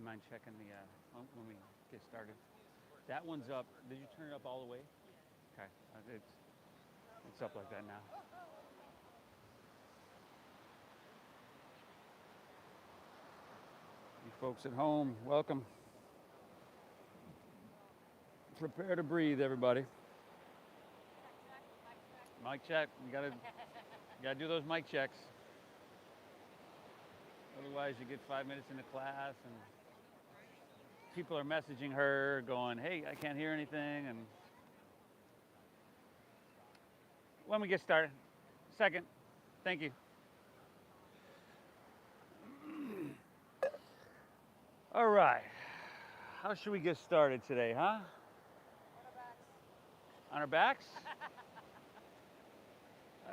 mind checking the when we get started? That one's up. Did you turn it up all the way? Okay, it's up like that now. You folks at home, welcome. Prepare to breathe, everybody. Mic check. You gotta do those mic checks. Otherwise, you get 5 minutes into class and people are messaging her going, hey, I can't hear anything. And when we get started, second, thank you. All right, how should we get started today, huh? On our backs?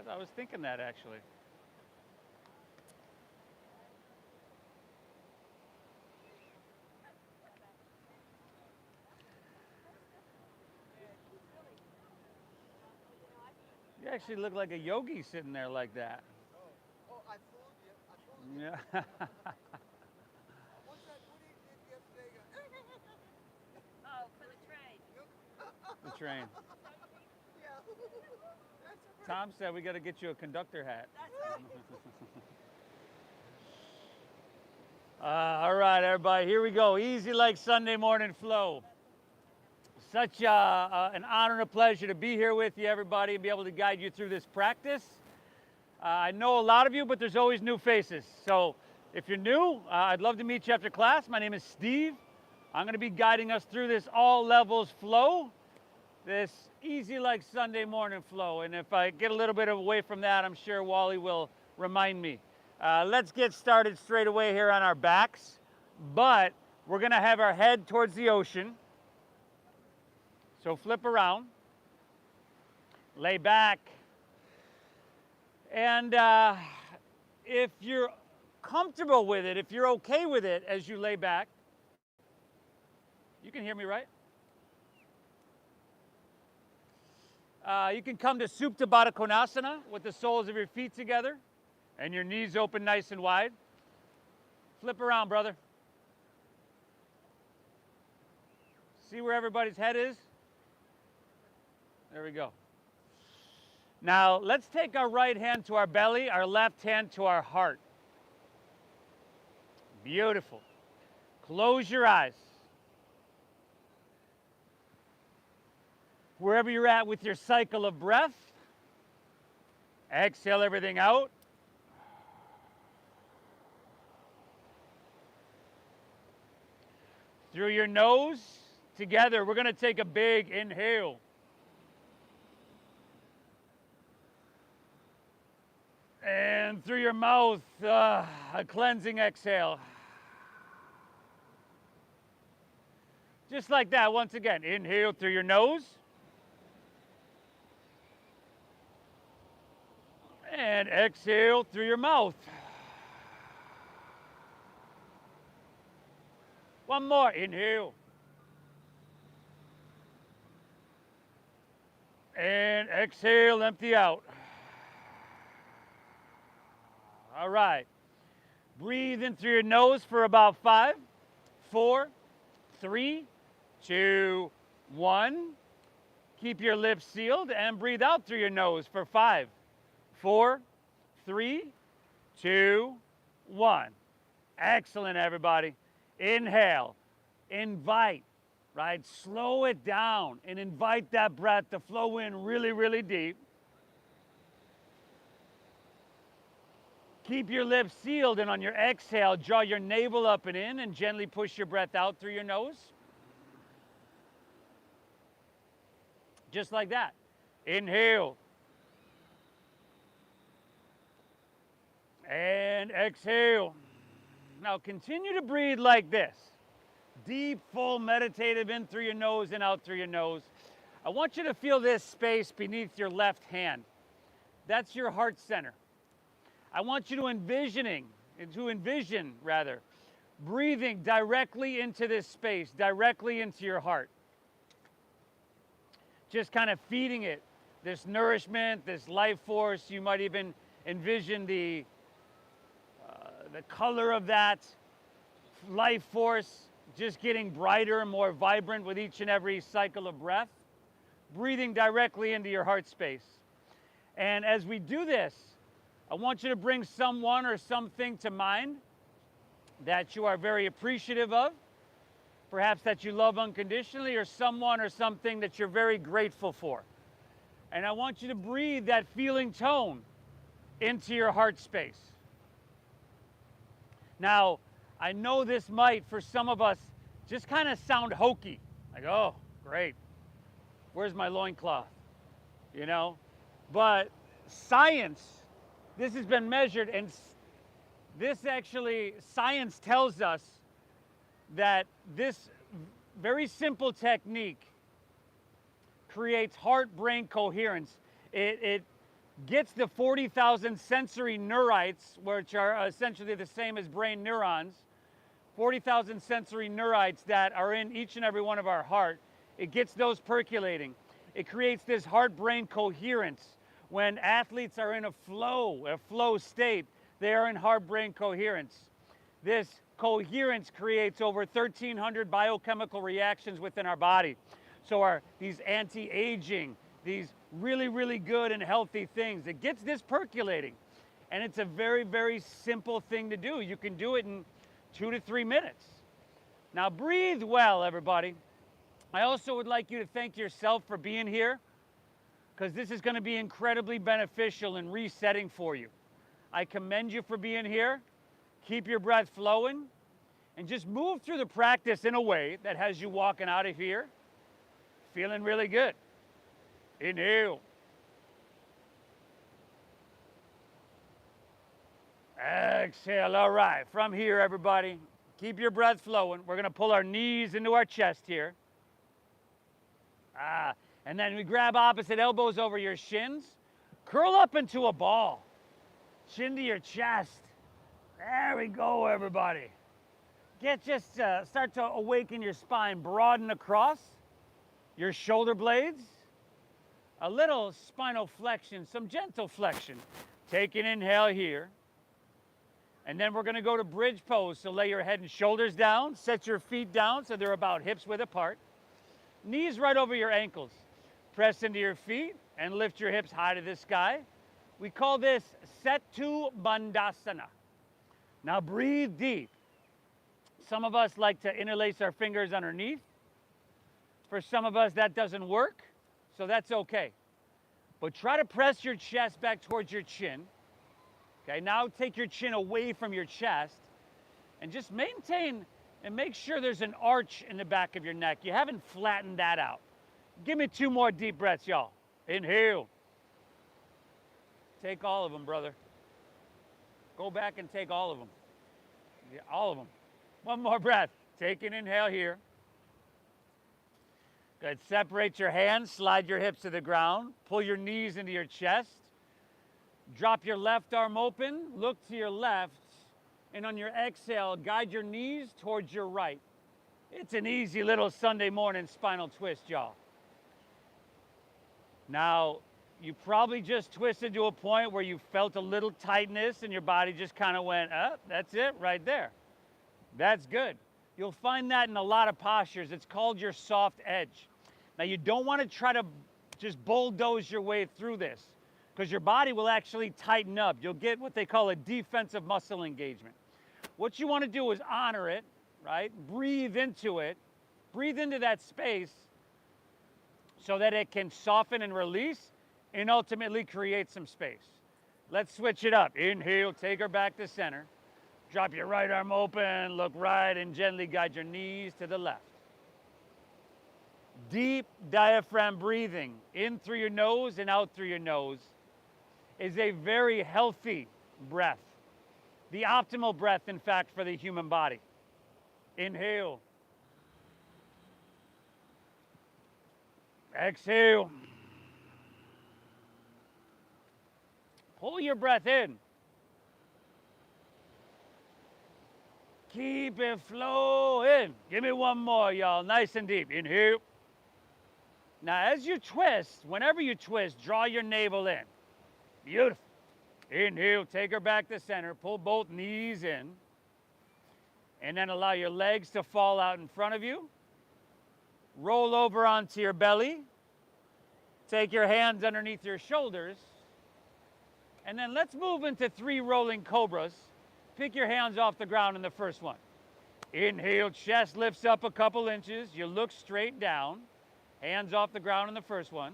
I was thinking that actually. You actually look like a yogi sitting there like that. Oh, I fooled you. Yeah. What's that? What he did yesterday? Oh, for the train. The train. Yeah. That's Tom said we got to get you a conductor hat. That's right. All right, everybody, here we go. Easy like Sunday morning flow. Such an honor and a pleasure to be here with you, everybody, and be able to guide you through this practice. I know a lot of you, but there's always new faces. So if you're new, I'd love to meet you after class. My name is Steve. I'm going to be guiding us through this all levels flow, this easy like Sunday morning flow. And if I get a little bit away from that, I'm sure Wally will remind me. Let's get started straight away here on our backs, but we're going to have our head towards the ocean. So flip around, lay back, and if you're comfortable with it, if you're okay with it as you lay back, you can hear me, right? You can come to Supta Baddha Konasana with the soles of your feet together and your knees open nice and wide. Flip around, brother. See where everybody's head is? There we go. Now, let's take our right hand to our belly, our left hand to our heart. Beautiful. Close your eyes. Wherever you're at with your cycle of breath, exhale everything out. Through your nose, together, we're going to take a big inhale. And through your mouth, a cleansing exhale. Just like that, once again, inhale through your nose. And exhale through your mouth. One more, inhale. And exhale, empty out. All right. Breathe in through your nose for about 5, 4, 3, 2, 1. Keep your lips sealed and breathe out through your nose for 5, 4, 3, 2, 1. Excellent, everybody. Inhale. Invite, right? Slow it down and invite that breath to flow in really, really deep. Keep your lips sealed, and on your exhale, draw your navel up and in and gently push your breath out through your nose. Just like that. Inhale. And exhale. Now continue to breathe like this. Deep, full, meditative in through your nose and out through your nose. I want you to feel this space beneath your left hand. That's your heart center. I want you to envision, breathing directly into this space, directly into your heart. Just kind of feeding it this nourishment, this life force. You might even envision the color of that life force just getting brighter and more vibrant with each and every cycle of breath, breathing directly into your heart space. And as we do this, I want you to bring someone or something to mind that you are very appreciative of, perhaps that you love unconditionally, or someone or something that you're very grateful for. And I want you to breathe that feeling tone into your heart space. Now, I know this might, for some of us, just kind of sound hokey. Like, oh, great. Where's my loincloth? You know? But science, this has been measured, and this actually, science tells us that this very simple technique creates heart-brain coherence. It gets the 40,000 sensory neurites, which are essentially the same as brain neurons, 40,000 sensory neurites that are in each and every one of our heart. It gets those percolating. It creates this heart-brain coherence. When athletes are in a flow state, they are in heart-brain coherence. This coherence creates over 1,300 biochemical reactions within our body. So these anti-aging, these really, really good and healthy things, it gets this percolating. And it's a very, very simple thing to do. You can do it in 2 to 3 minutes. Now breathe well, everybody. I also would like you to thank yourself for being here, because this is going to be incredibly beneficial in resetting for you. I commend you for being here. Keep your breath flowing, and just move through the practice in a way that has you walking out of here feeling really good. Inhale. Exhale. All right, from here, everybody, keep your breath flowing. We're going to pull our knees into our chest here. And then we grab opposite elbows over your shins. Curl up into a ball. Chin to your chest. There we go, everybody. Start to awaken your spine. Broaden across your shoulder blades. A little spinal flexion, some gentle flexion. Take an inhale here. And then we're going to go to bridge pose. So lay your head and shoulders down. Set your feet down so they're about hips width apart. Knees right over your ankles. Press into your feet and lift your hips high to the sky. We call this Setu Bandhasana. Now breathe deep. Some of us like to interlace our fingers underneath. For some of us that doesn't work, so that's okay. But try to press your chest back towards your chin. Okay, now take your chin away from your chest and just maintain and make sure there's an arch in the back of your neck. You haven't flattened that out. Give me 2 more deep breaths, y'all. Inhale. Take all of them, brother. Go back and take all of them. Yeah, all of them. 1 more breath. Take an inhale here. Good. Separate your hands. Slide your hips to the ground. Pull your knees into your chest. Drop your left arm open. Look to your left. And on your exhale, guide your knees towards your right. It's an easy little Sunday morning spinal twist, y'all. Now, you probably just twisted to a point where you felt a little tightness and your body just kind of went, that's it right there. That's good. You'll find that in a lot of postures. It's called your soft edge. Now, you don't want to try to just bulldoze your way through this, because your body will actually tighten up. You'll get what they call a defensive muscle engagement. What you want to do is honor it, right? Breathe into it. Breathe into that space so that it can soften and release and ultimately create some space. Let's switch it up. Inhale, take her back to center. Drop your right arm open, look right, and gently guide your knees to the left. Deep diaphragm breathing in through your nose and out through your nose is a very healthy breath. The optimal breath, in fact, for the human body. Inhale. Exhale. Pull your breath in. Keep it flowing. Give me 1 more, y'all. Nice and deep. Inhale. Now, as you twist, whenever you twist, draw your navel in. Beautiful. Inhale, take her back to center. Pull both knees in. And then allow your legs to fall out in front of you. Roll over onto your belly. Take your hands underneath your shoulders. And then let's move into 3 rolling cobras. Pick your hands off the ground in the first one. Inhale, chest lifts up a couple inches. You look straight down. Hands off the ground in the first one.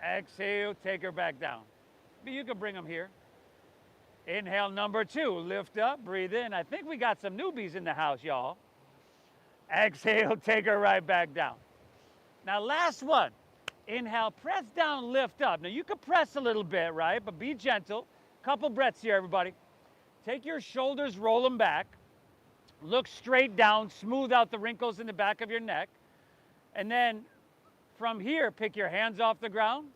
Exhale, take her back down. But you can bring them here. Inhale, number 2, lift up, breathe in. I think we got some newbies in the house, y'all. Exhale, take her right back down. Now, last one. Inhale, press down, lift up. Now, you can press a little bit, right? But be gentle. Couple breaths here, everybody. Take your shoulders, roll them back. Look straight down, smooth out the wrinkles in the back of your neck. And then from here, pick your hands off the ground.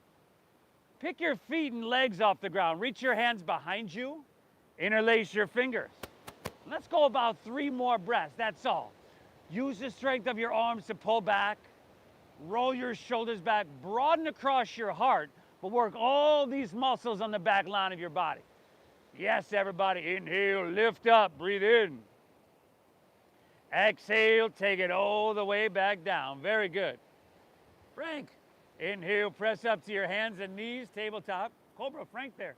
Pick your feet and legs off the ground. Reach your hands behind you. Interlace your fingers. Let's go about 3 more breaths. That's all. Use the strength of your arms to pull back. Roll your shoulders back. Broaden across your heart, but work all these muscles on the back line of your body. Yes, everybody. Inhale, lift up, breathe in. Exhale, take it all the way back down. Very good. Frank. Inhale, press up to your hands and knees, tabletop. Cobra, Frank there.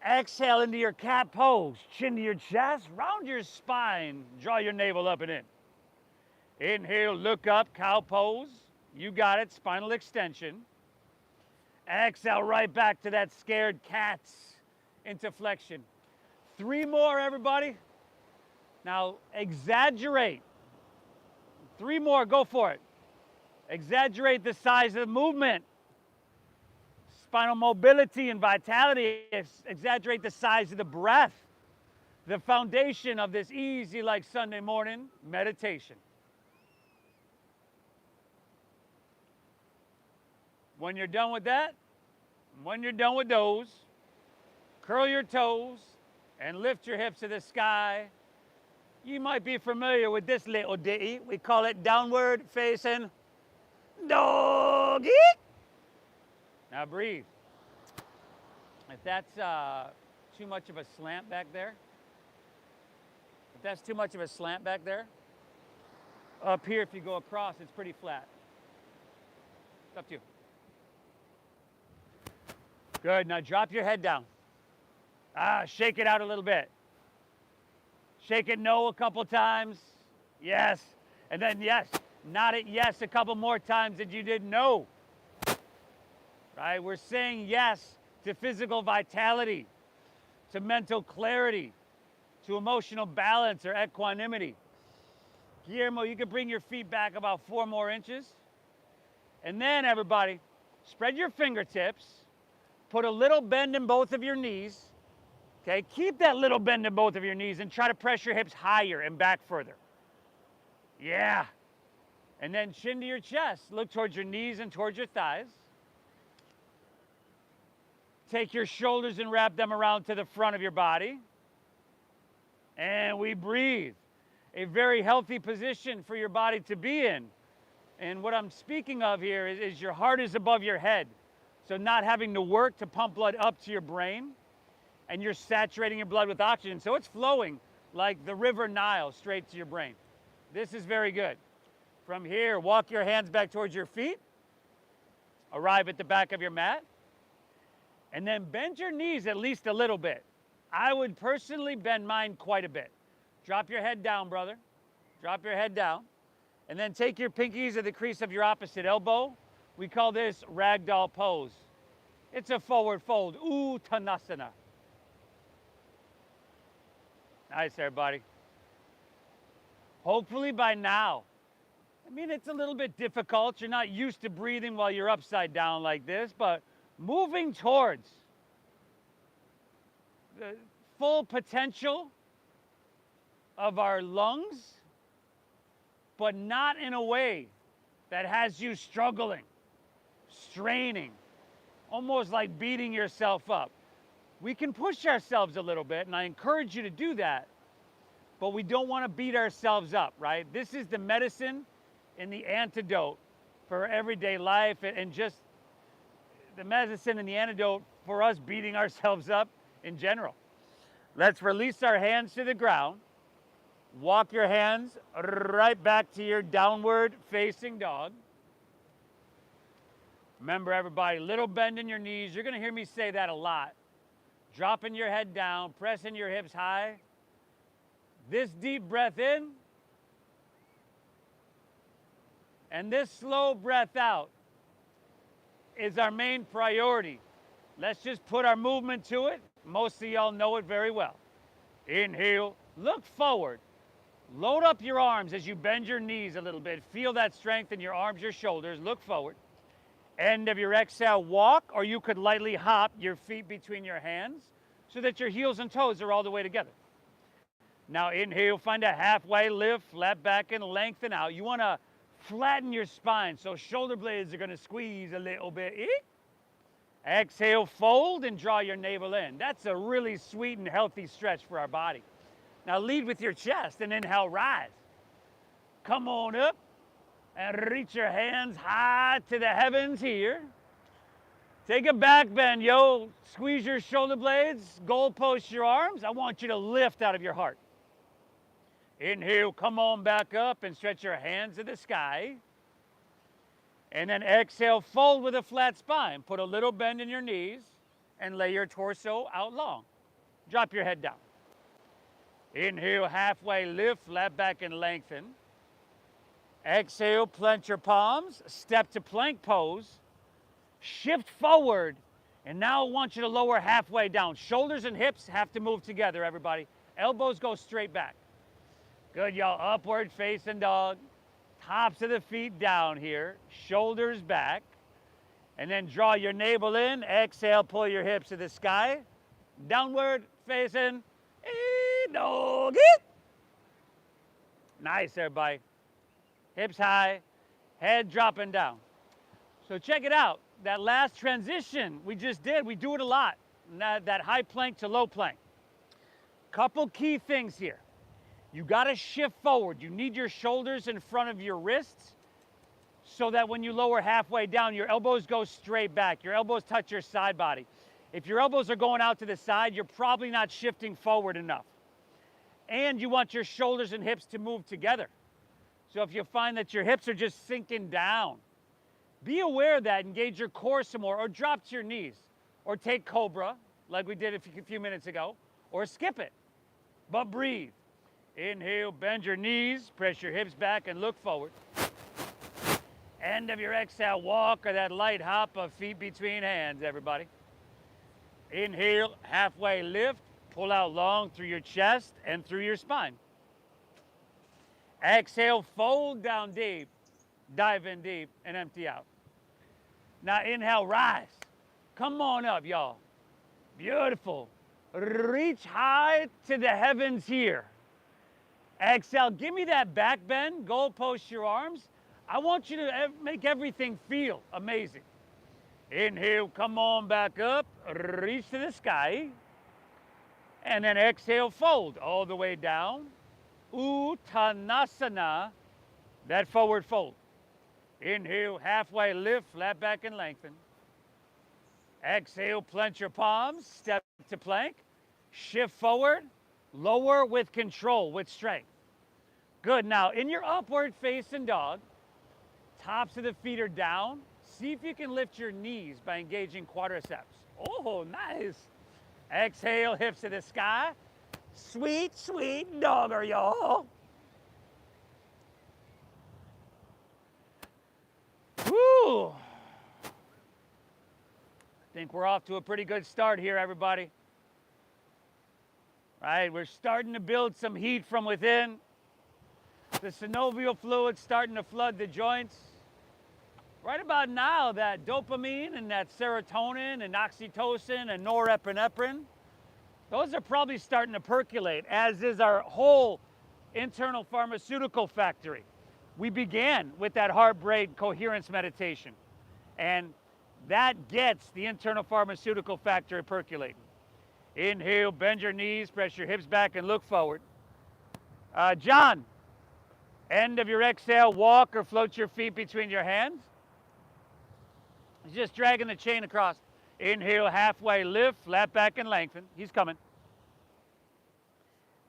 Exhale into your cat pose. Chin to your chest, round your spine. Draw your navel up and in. Inhale, look up, cow pose. You got it, spinal extension. Exhale, right back to that scared cat's into flexion. 3 more, everybody. Now, exaggerate. 3 more, go for it. Exaggerate the size of the movement. Spinal mobility and vitality. Exaggerate the size of the breath. The foundation of this easy like Sunday morning meditation. When you're done with that, when you're done with those, curl your toes and lift your hips to the sky. You might be familiar with this little ditty. We call it downward facing doggy. Now breathe. If that's too much of a slant back there, up here if you go across, it's pretty flat. It's up to you. Good, now drop your head down. Shake it out a little bit. Shake it no a couple times. Yes. And then yes. Nod it yes a couple more times that you did no. Right? We're saying yes to physical vitality, to mental clarity, to emotional balance or equanimity. Guillermo, you can bring your feet back about 4 more inches. And then everybody, spread your fingertips, put a little bend in both of your knees. Okay, keep that little bend in both of your knees and try to press your hips higher and back further. Yeah. And then chin to your chest. Look towards your knees and towards your thighs. Take your shoulders and wrap them around to the front of your body. And we breathe. A very healthy position for your body to be in. And what I'm speaking of here is your heart is above your head. So not having to work to pump blood up to your brain. And you're saturating your blood with oxygen. So it's flowing like the river Nile straight to your brain. This is very good. From here, walk your hands back towards your feet. Arrive at the back of your mat. And then bend your knees at least a little bit. I would personally bend mine quite a bit. Drop your head down, brother. Drop your head down. And then take your pinkies to the crease of your opposite elbow. We call this ragdoll pose. It's a forward fold, Uttanasana. Nice, everybody. Hopefully by now, I mean, it's a little bit difficult. You're not used to breathing while you're upside down like this, but moving towards the full potential of our lungs, but not in a way that has you struggling, straining, almost like beating yourself up. We can push ourselves a little bit, and I encourage you to do that, but we don't want to beat ourselves up, right? This is the medicine and the antidote for everyday life, and just the medicine and the antidote for us beating ourselves up in general, Let's release our hands to the ground. Walk your hands right back to your downward facing dog. Remember, everybody, little bend in your knees. You're going to hear me say that a lot. Dropping your head down, pressing your hips high. This deep breath in. And this slow breath out is our main priority. Let's just put our movement to it. Most of y'all know it very well. Inhale, look forward. Load up your arms as you bend your knees a little bit. Feel that strength in your arms, your shoulders. Look forward. End of your exhale, walk, or you could lightly hop your feet between your hands so that your heels and toes are all the way together. Now inhale, find a halfway lift, flat back and lengthen out. You want to flatten your spine so shoulder blades are going to squeeze a little bit. Exhale, fold and draw your navel in. That's a really sweet and healthy stretch for our body. Now lead with your chest and inhale, rise. Come on up and reach your hands high to the heavens here. Take a back bend, yo. Squeeze your shoulder blades, goal post your arms. I want you to lift out of your heart. Inhale, come on back up and stretch your hands to the sky. And then exhale, fold with a flat spine. Put a little bend in your knees and lay your torso out long. Drop your head down. Inhale, halfway lift, flat back and lengthen. Exhale, plant your palms, step to plank pose. Shift forward. And now I want you to lower halfway down. Shoulders and hips have to move together, everybody. Elbows go straight back. Good, y'all. Upward facing dog. Tops of the feet down here. Shoulders back. And then draw your navel in. Exhale, pull your hips to the sky. Downward facing doggy. Nice, everybody. Hips high. Head dropping down. So check it out. That last transition we just did, we do it a lot. That high plank to low plank. Couple key things here. You got to shift forward. You need your shoulders in front of your wrists so that when you lower halfway down, your elbows go straight back. Your elbows touch your side body. If your elbows are going out to the side, you're probably not shifting forward enough. And you want your shoulders and hips to move together. So if you find that your hips are just sinking down, be aware of that. Engage your core some more, or drop to your knees, or take Cobra, like we did a few minutes ago, or skip it. But breathe. Inhale, bend your knees, press your hips back and look forward. End of your exhale, walk, or that light hop of feet between hands, everybody. Inhale, halfway lift, pull out long through your chest and through your spine. Exhale, fold down deep, dive in deep and empty out. Now inhale, rise. Come on up, y'all. Beautiful. Reach high to the heavens here. Exhale, give me that back bend, goal post your arms. I want you to make everything feel amazing. Inhale, come on back up, reach to the sky. And then exhale, fold all the way down. Uttanasana, that forward fold. Inhale, halfway lift, flat back and lengthen. Exhale, plant your palms, step to plank. Shift forward, lower with control, with strength. Good, now in your upward facing dog, tops of the feet are down. See if you can lift your knees by engaging quadriceps. Oh, nice. Exhale, hips to the sky. Sweet, sweet dogger, y'all. Woo! I think we're off to a pretty good start here, everybody. Right, we're starting to build some heat from within. The synovial fluid's starting to flood the joints. Right about now, that dopamine and that serotonin and oxytocin and norepinephrine, those are probably starting to percolate, as is our whole internal pharmaceutical factory. We began with that heart-brain coherence meditation, and that gets the internal pharmaceutical factory percolating. Inhale, bend your knees, press your hips back and look forward. John, end of your exhale, walk or float your feet between your hands. Just dragging the chain across. Inhale, halfway lift, flat back and lengthen. He's coming.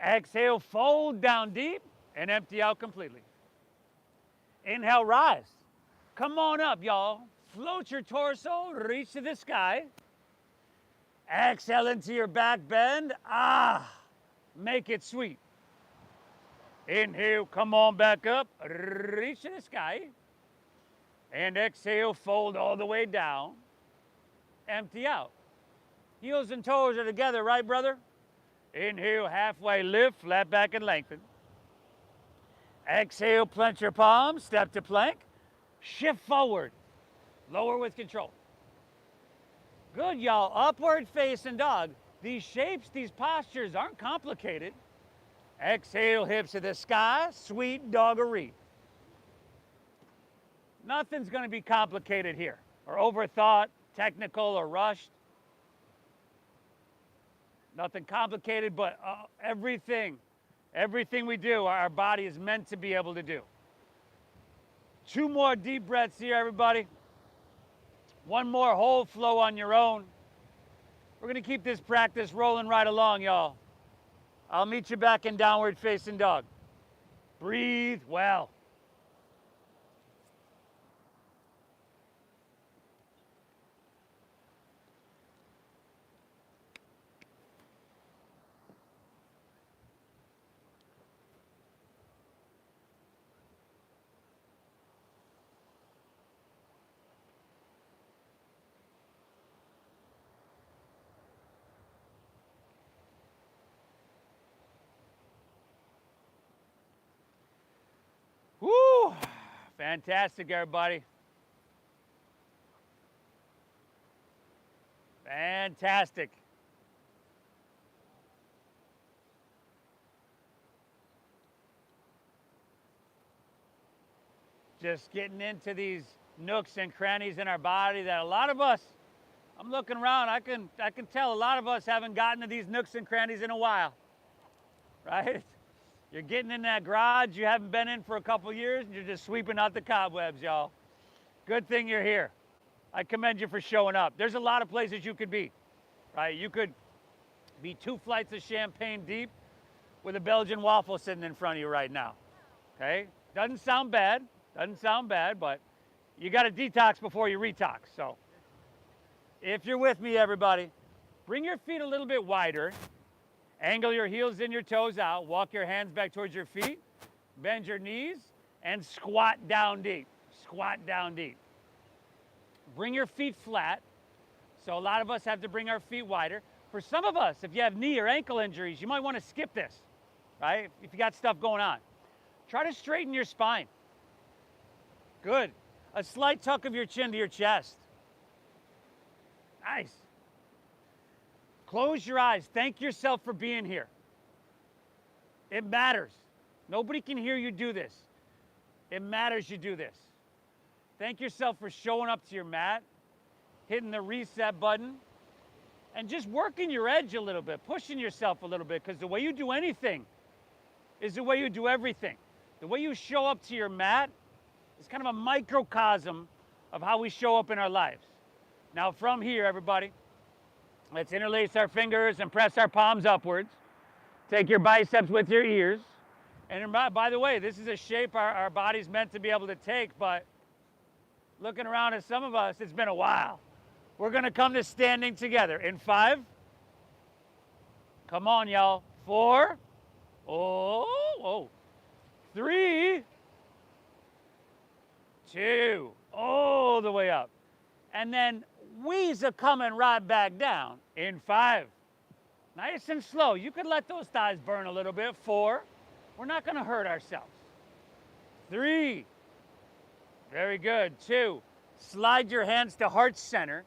Exhale, fold down deep and empty out completely. Inhale, rise. Come on up, y'all. Float your torso, reach to the sky. Exhale into your back bend. Make it sweet. Inhale, come on back up, reach to the sky. And exhale, fold all the way down. Empty out. Heels and toes are together, right, brother? Inhale, halfway lift, flat back and lengthen. Exhale, plant your palms, step to plank. Shift forward, lower with control. Good, y'all. Upward facing dog. These shapes, these postures aren't complicated. Exhale, hips to the sky, sweet doggery. Nothing's going to be complicated here, or overthought, technical, or rushed. Nothing complicated, but everything we do, our body is meant to be able to do. 2 more deep breaths here, everybody. 1 more whole flow on your own. We're going to keep this practice rolling right along, y'all. I'll meet you back in downward facing dog. Breathe well. Woo! Fantastic, everybody. Fantastic. Just getting into these nooks and crannies in our body that a lot of us, I'm looking around, I can tell a lot of us haven't gotten to these nooks and crannies in a while, right? You're getting in that garage you haven't been in for a couple years, and you're just sweeping out the cobwebs, y'all. Good thing you're here. I commend you for showing up. There's a lot of places you could be, right? You could be 2 flights of champagne deep with a Belgian waffle sitting in front of you right now, okay? Doesn't sound bad, but you got to detox before you retox. So if you're with me, everybody, bring your feet a little bit wider. Angle your heels in, your toes out. Walk your hands back towards your feet. Bend your knees and squat down deep. Squat down deep. Bring your feet flat. So a lot of us have to bring our feet wider. For some of us, if you have knee or ankle injuries, you might want to skip this, right? If you got stuff going on. Try to straighten your spine. Good. A slight tuck of your chin to your chest. Nice. Close your eyes. Thank yourself for being here. It matters. Nobody can hear you do this. It matters you do this. Thank yourself for showing up to your mat, hitting the reset button, and just working your edge a little bit, pushing yourself a little bit, because the way you do anything is the way you do everything. The way you show up to your mat is kind of a microcosm of how we show up in our lives. Now from here, everybody, let's interlace our fingers and press our palms upwards. Take your biceps with your ears. And by the way, this is a shape our body's meant to be able to take, but looking around at some of us, it's been a while. We're gonna come to standing together in 5. Come on, y'all. 4. 3. 2. All the way up. And then we's a coming right back down in 5. Nice and slow. You could let those thighs burn a little bit. 4. We're not gonna hurt ourselves. 3. Very good. 2. Slide your hands to heart center.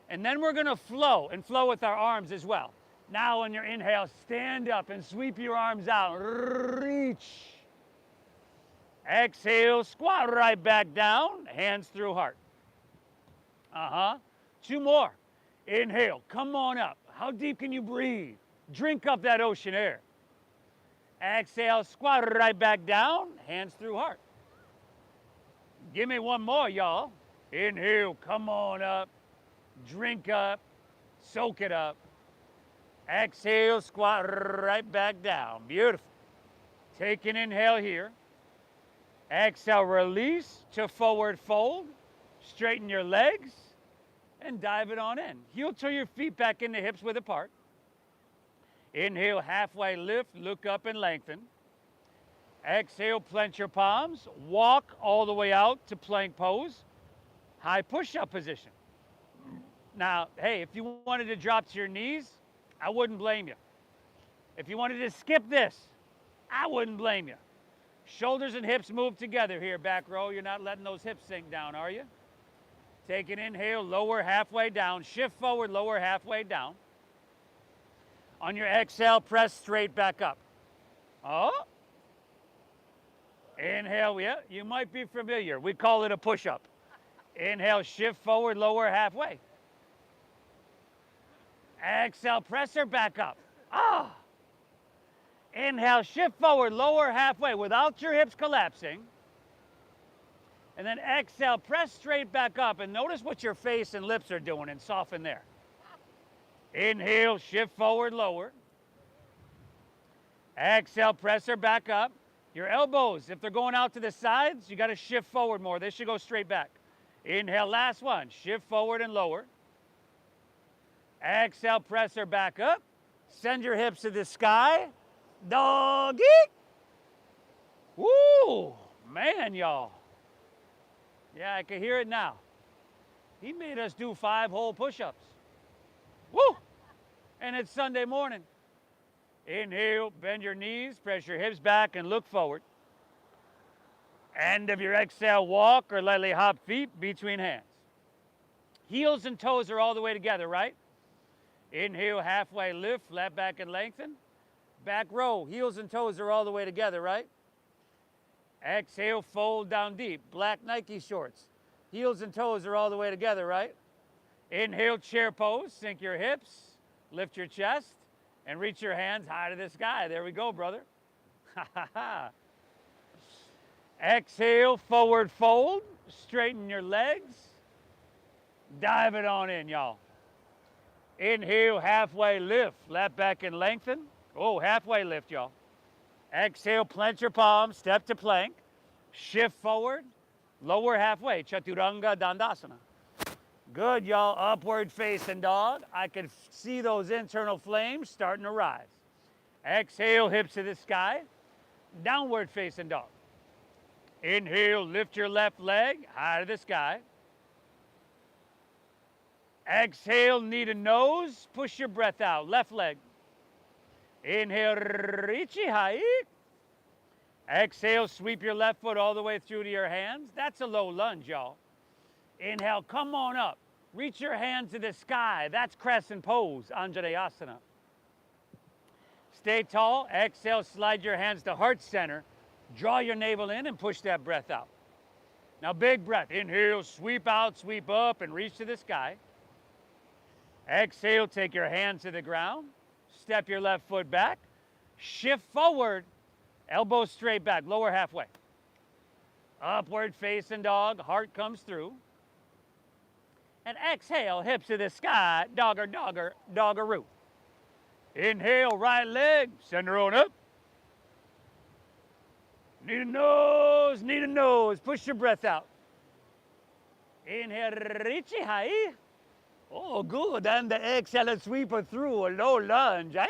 And then we're gonna flow with our arms as well. Now on your inhale, stand up and sweep your arms out. Reach. Exhale, squat right back down, hands through heart. 2 more. Inhale, come on up. How deep can you breathe? Drink up that ocean air. Exhale, squat right back down, hands through heart. Give me 1 more, y'all. Inhale, come on up. Drink up, soak it up. Exhale, squat right back down. Beautiful. Take an inhale here. Exhale, release to forward fold. Straighten your legs and dive it on in. Heel to your feet back in the hips width apart. Inhale, halfway lift, look up and lengthen. Exhale, plant your palms. Walk all the way out to plank pose. High push-up position. Now, hey, if you wanted to drop to your knees, I wouldn't blame you. If you wanted to skip this, I wouldn't blame you. Shoulders and hips move together here, back row. You're not letting those hips sink down, are you? Take an inhale, lower halfway down. Shift forward, lower halfway down. On your exhale, press straight back up. Oh. Inhale, yeah, you might be familiar. We call it a push-up. Inhale, shift forward, lower halfway. Exhale, presser back up. Ah. Inhale, shift forward, lower halfway without your hips collapsing. And then exhale, press straight back up. And notice what your face and lips are doing and soften there. Inhale, shift forward, lower. Exhale, presser back up. Your elbows, if they're going out to the sides, you got to shift forward more. They should go straight back. Inhale, last one. Shift forward and lower. Exhale, presser back up. Send your hips to the sky. Doggy. Woo, man, y'all. Yeah, I can hear it now. He made us do 5 whole push-ups. Woo! And it's Sunday morning. Inhale, bend your knees, press your hips back and look forward. End of your exhale, walk or lightly hop feet between hands. Heels and toes are all the way together, right? Inhale, halfway lift, flat back and lengthen. Back row, heels and toes are all the way together, right? Exhale, fold down deep. Black Nike shorts. Heels and toes are all the way together, right? Inhale, chair pose, sink your hips, lift your chest, and reach your hands high to the sky. There we go, brother. Exhale, forward fold, straighten your legs. Dive it on in, y'all. Inhale, halfway lift, flat back and lengthen. Oh, halfway lift, y'all. Exhale, plant your palms, step to plank. Shift forward, lower halfway, Chaturanga Dandasana. Good, y'all. Upward facing dog. I can see those internal flames starting to rise. Exhale, hips to the sky. Downward facing dog. Inhale, lift your left leg high to the sky. Exhale, knee to nose. Push your breath out. Left leg. Inhale, Richi high. Exhale, sweep your left foot all the way through to your hands. That's a low lunge, y'all. Inhale, come on up. Reach your hands to the sky. That's crescent pose, Anjaneyasana. Stay tall. Exhale, slide your hands to heart center. Draw your navel in and push that breath out. Now, big breath. Inhale, sweep out, sweep up, and reach to the sky. Exhale, take your hands to the ground. Step your left foot back. Shift forward. Elbows straight back, lower halfway. Upward facing dog, heart comes through. And exhale, hips to the sky, dogger, dogger, doggeroo. Inhale, right leg, center on up. Knee to nose, push your breath out. Inhale, Richi high. Oh, good, and the exhale, sweep it through, a low lunge, eh?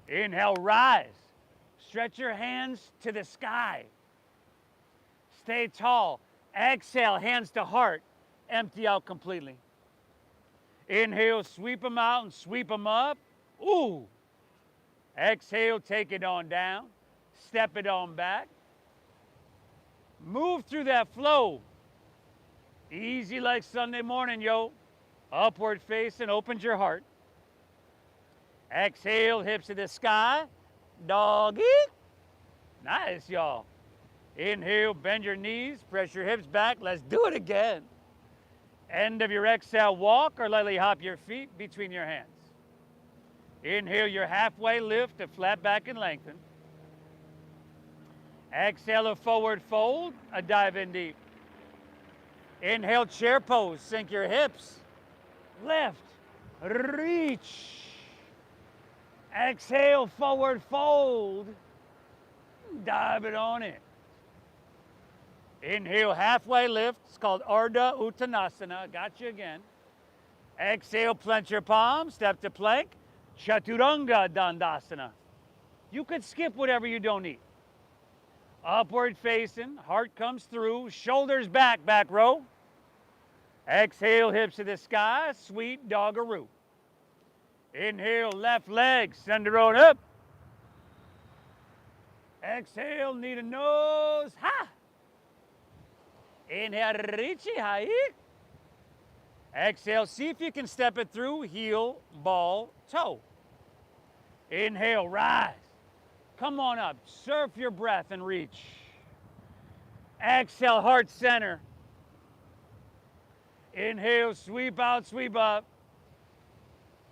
Inhale, rise. Stretch your hands to the sky. Stay tall. Exhale, hands to heart. Empty out completely. Inhale, sweep them out and sweep them up. Ooh. Exhale, take it on down. Step it on back. Move through that flow. Easy like Sunday morning, yo. Upward facing, opens your heart. Exhale, hips to the sky. Doggy. Nice, y'all. Inhale, bend your knees, press your hips back. Let's do it again. End of your exhale, walk or lightly hop your feet between your hands. Inhale, your halfway lift to flat back and lengthen. Exhale, a forward fold, a dive in deep. Inhale, chair pose, sink your hips. Lift, reach. Exhale, forward fold. Dive it on in. Inhale, halfway lift. It's called Ardha Uttanasana. Got you again. Exhale, plant your palms. Step to plank. Chaturanga Dandasana. You could skip whatever you don't need. Upward facing. Heart comes through. Shoulders back, back row. Exhale, hips to the sky. Sweet doggeroo. Inhale, left leg. Send it on up. Exhale, knee to nose. Ha! Inhale, Richi, high. Exhale, see if you can step it through, heel, ball, toe. Inhale, rise. Come on up, surf your breath and reach. Exhale, heart center. Inhale, sweep out, sweep up.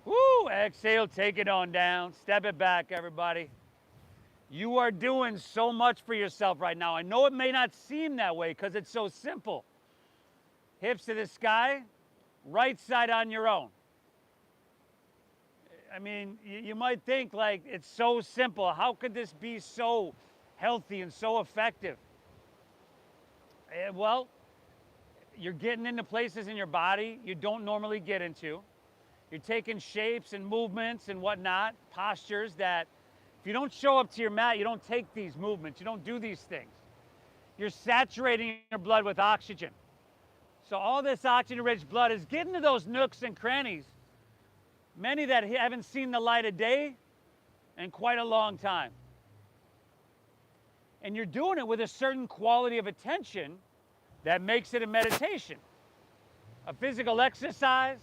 Woo, exhale, take it on down. Step it back, everybody. You are doing so much for yourself right now. I know it may not seem that way because it's so simple. Hips to the sky, right side on your own. I mean, you might think like it's so simple. How could this be so healthy and so effective? Well, you're getting into places in your body you don't normally get into. You're taking shapes and movements and whatnot, postures that if you don't show up to your mat, you don't take these movements, you don't do these things. You're saturating your blood with oxygen. So all this oxygen-rich blood is getting to those nooks and crannies, many that haven't seen the light of day in quite a long time. And you're doing it with a certain quality of attention that makes it a meditation, a physical exercise,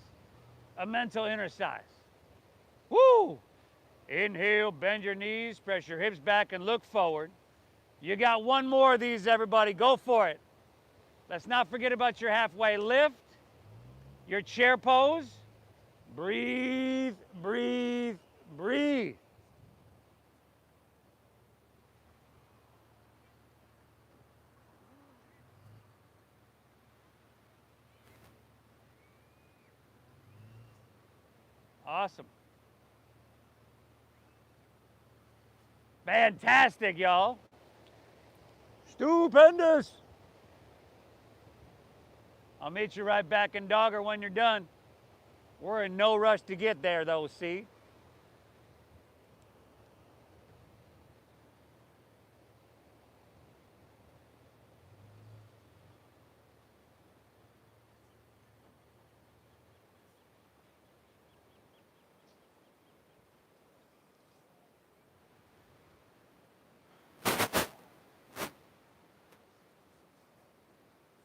a mental exercise. Woo! Inhale, bend your knees, press your hips back and look forward. You got one more of these, everybody. Go for it. Let's not forget about your halfway lift, your chair pose. Breathe, breathe, breathe. Awesome. Fantastic, y'all. Stupendous. I'll meet you right back in Dogger when you're done. We're in no rush to get there, though, see?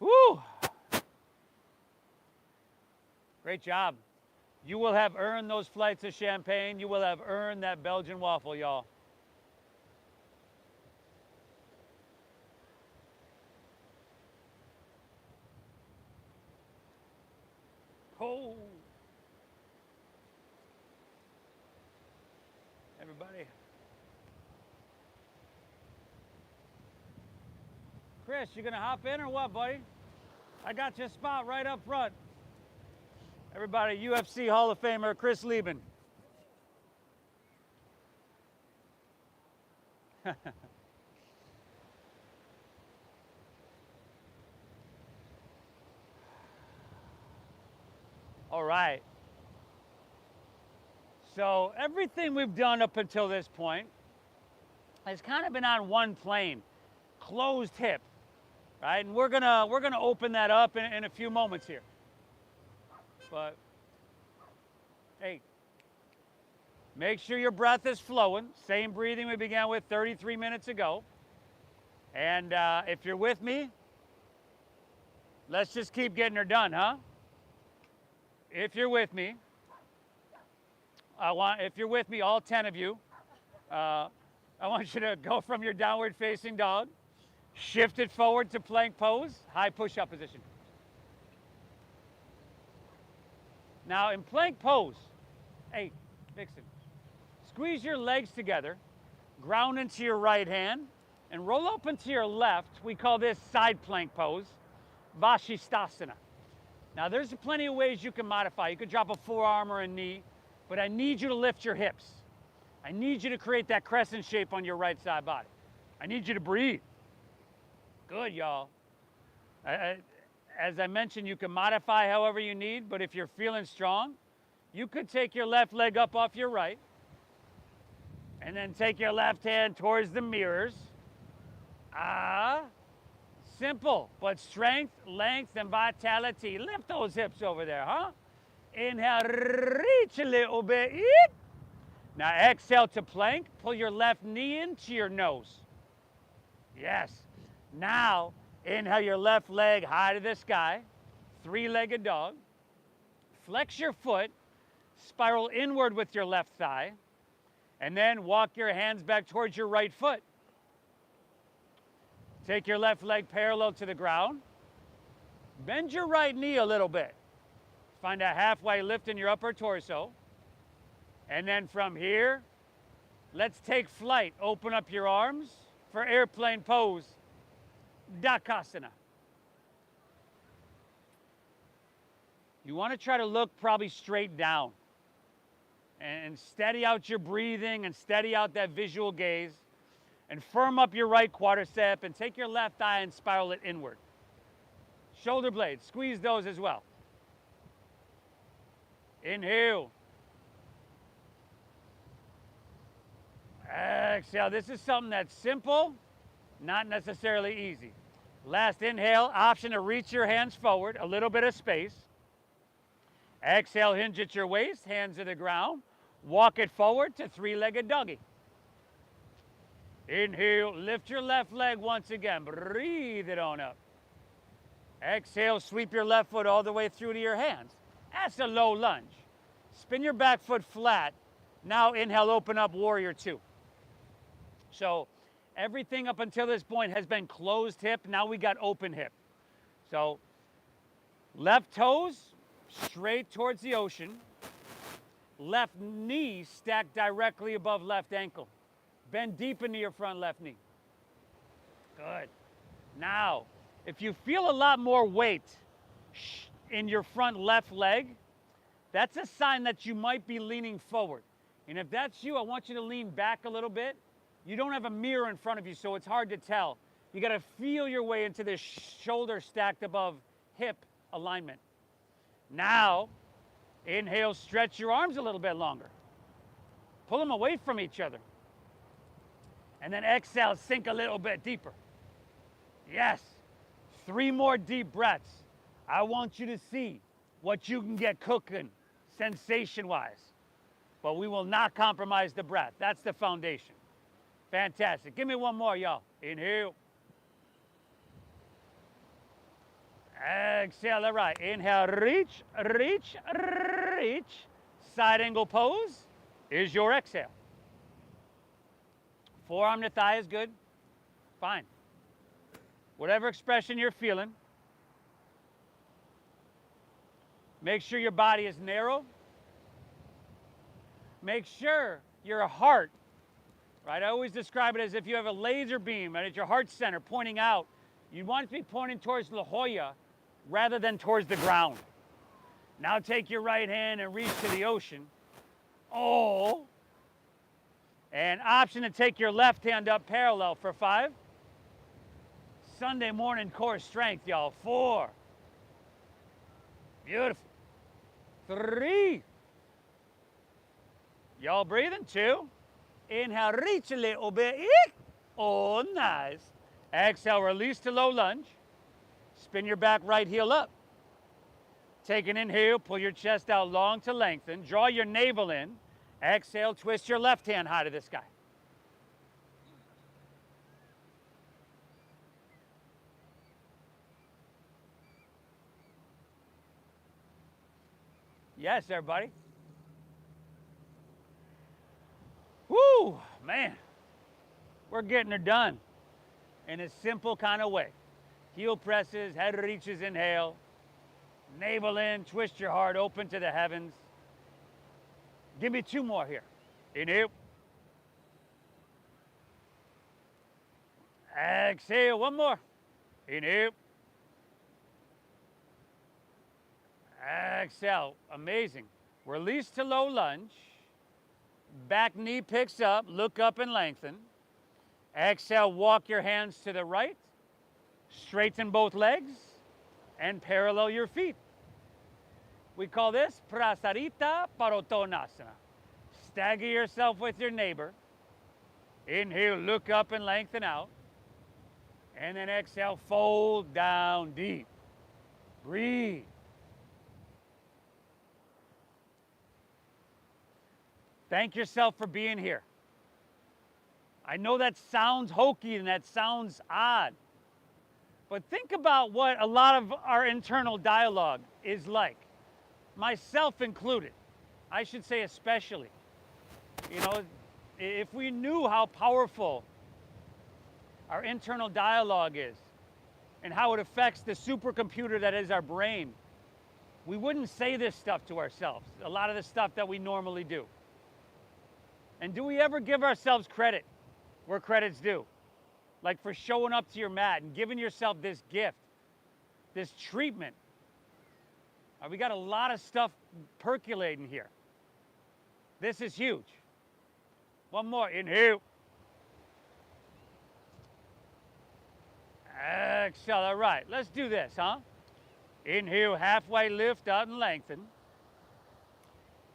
Woo! Great job. You will have earned those flights of champagne. You will have earned that Belgian waffle, y'all. Oh. Everybody. Chris, you gonna hop in or what, buddy? I got your spot right up front. Everybody, UFC Hall of Famer Chris Lieben. All right. So everything we've done up until this point has kind of been on one plane, closed hip, right? And we're gonna open that up in a few moments here. But hey, make sure your breath is flowing. Same breathing we began with 33 minutes ago. And if you're with me, let's just keep getting her done, huh? If you're with me, if you're with me, all 10 of you, I want you to go from your downward facing dog, shift it forward to plank pose, high push-up position. Now in plank pose, hey, Vixen, squeeze your legs together, ground into your right hand, and roll up into your left. We call this side plank pose, Vashisthasana. Now there's plenty of ways you can modify. You could drop a forearm or a knee, but I need you to lift your hips. I need you to create that crescent shape on your right side body. I need you to breathe. Good, y'all. As I mentioned, you can modify however you need, but if you're feeling strong, you could take your left leg up off your right, and then take your left hand towards the mirrors. Simple, but strength, length, and vitality. Lift those hips over there, huh? Inhale, reach a little bit. Eep. Now exhale to plank. Pull your left knee into your nose. Yes. Now, inhale your left leg high to the sky. Three-legged dog. Flex your foot. Spiral inward with your left thigh. And then walk your hands back towards your right foot. Take your left leg parallel to the ground. Bend your right knee a little bit. Find a halfway lift in your upper torso. And then from here, let's take flight. Open up your arms for airplane pose. Dakasana. You want to try to look probably straight down. And steady out your breathing and steady out that visual gaze. And firm up your right quadricep and take your left thigh and spiral it inward. Shoulder blades, squeeze those as well. Inhale. Exhale. This is something that's simple, not necessarily easy. Last inhale, option to reach your hands forward, a little bit of space. Exhale, hinge at your waist, hands to the ground. Walk it forward to three-legged doggy. Inhale, lift your left leg once again. Breathe it on up. Exhale, sweep your left foot all the way through to your hands. That's a low lunge. Spin your back foot flat. Now inhale, open up warrior two. So everything up until this point has been closed hip. Now we got open hip. So left toes straight towards the ocean. Left knee stacked directly above left ankle. Bend deep into your front left knee. Good. Now, if you feel a lot more weight in your front left leg, that's a sign that you might be leaning forward. And if that's you, I want you to lean back a little bit. You don't have a mirror in front of you, so it's hard to tell. You got to feel your way into this shoulder stacked above hip alignment. Now, inhale, stretch your arms a little bit longer. Pull them away from each other. And then exhale, sink a little bit deeper. Yes. 3 more deep breaths. I want you to see what you can get cooking sensation-wise. But we will not compromise the breath. That's the foundation. Fantastic. Give me one more, y'all. Inhale. Exhale, all right. Inhale, reach, reach, reach. Side angle pose is your exhale. Forearm to thigh is good. Fine. Whatever expression you're feeling. Make sure your body is narrow. Make sure your heart, right? I always describe it as if you have a laser beam right at your heart center pointing out. You want it to be pointing towards La Jolla rather than towards the ground. Now take your right hand and reach to the ocean. Oh. And option to take your left hand up parallel for 5. Sunday morning core strength, y'all. 4. Beautiful. 3. Y'all breathing? 2. Inhale, reach a little bit. Oh, nice. Exhale, release to low lunge. Spin your back right heel up. Take an inhale, pull your chest out long to lengthen. Draw your navel in. Exhale, twist your left hand high to the sky. Yes, everybody. Woo, man. We're getting it done in a simple kind of way. Heel presses, head reaches, inhale. Navel in, twist your heart open to the heavens. Give me 2 more here. Inhale. Exhale, 1 more. Inhale. Exhale, amazing. Release to low lunge. Back knee picks up, look up and lengthen. Exhale, walk your hands to the right. Straighten both legs and parallel your feet. We call this Prasarita Padottanasana. Stagger yourself with your neighbor. Inhale, look up and lengthen out. And then exhale, fold down deep. Breathe. Thank yourself for being here. I know that sounds hokey and that sounds odd, but think about what a lot of our internal dialogue is like, myself included. I should say especially. You know, if we knew how powerful our internal dialogue is and how it affects the supercomputer that is our brain, we wouldn't say this stuff to ourselves, a lot of the stuff that we normally do. And do we ever give ourselves credit where credit's due? Like for showing up to your mat and giving yourself this gift, this treatment. We got a lot of stuff percolating here. This is huge. One more, inhale. Exhale, all right, let's do this, huh? Inhale, halfway lift out and lengthen.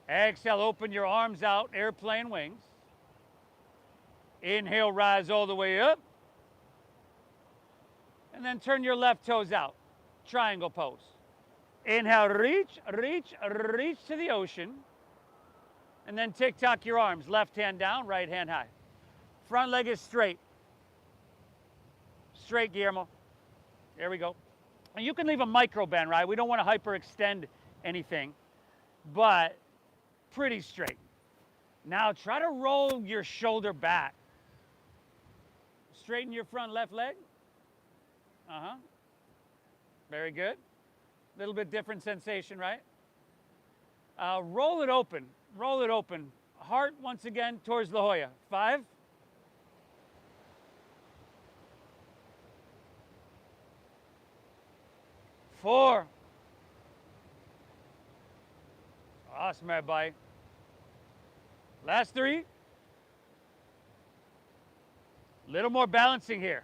Exhale, open your arms out, airplane wings. Inhale, rise all the way up. And then turn your left toes out, triangle pose. Inhale, reach, reach, reach to the ocean. And then tick-tock your arms, left hand down, right hand high. Front leg is straight. Straight, Guillermo. There we go. And you can leave a micro bend, right? We don't want to hyperextend anything, but pretty straight. Now try to roll your shoulder back. Straighten your front left leg. Very good. A little bit different sensation, right? Roll it open. Roll it open. Heart once again towards La Jolla. 5. 4. Awesome, everybody. Last 3. Little more balancing here.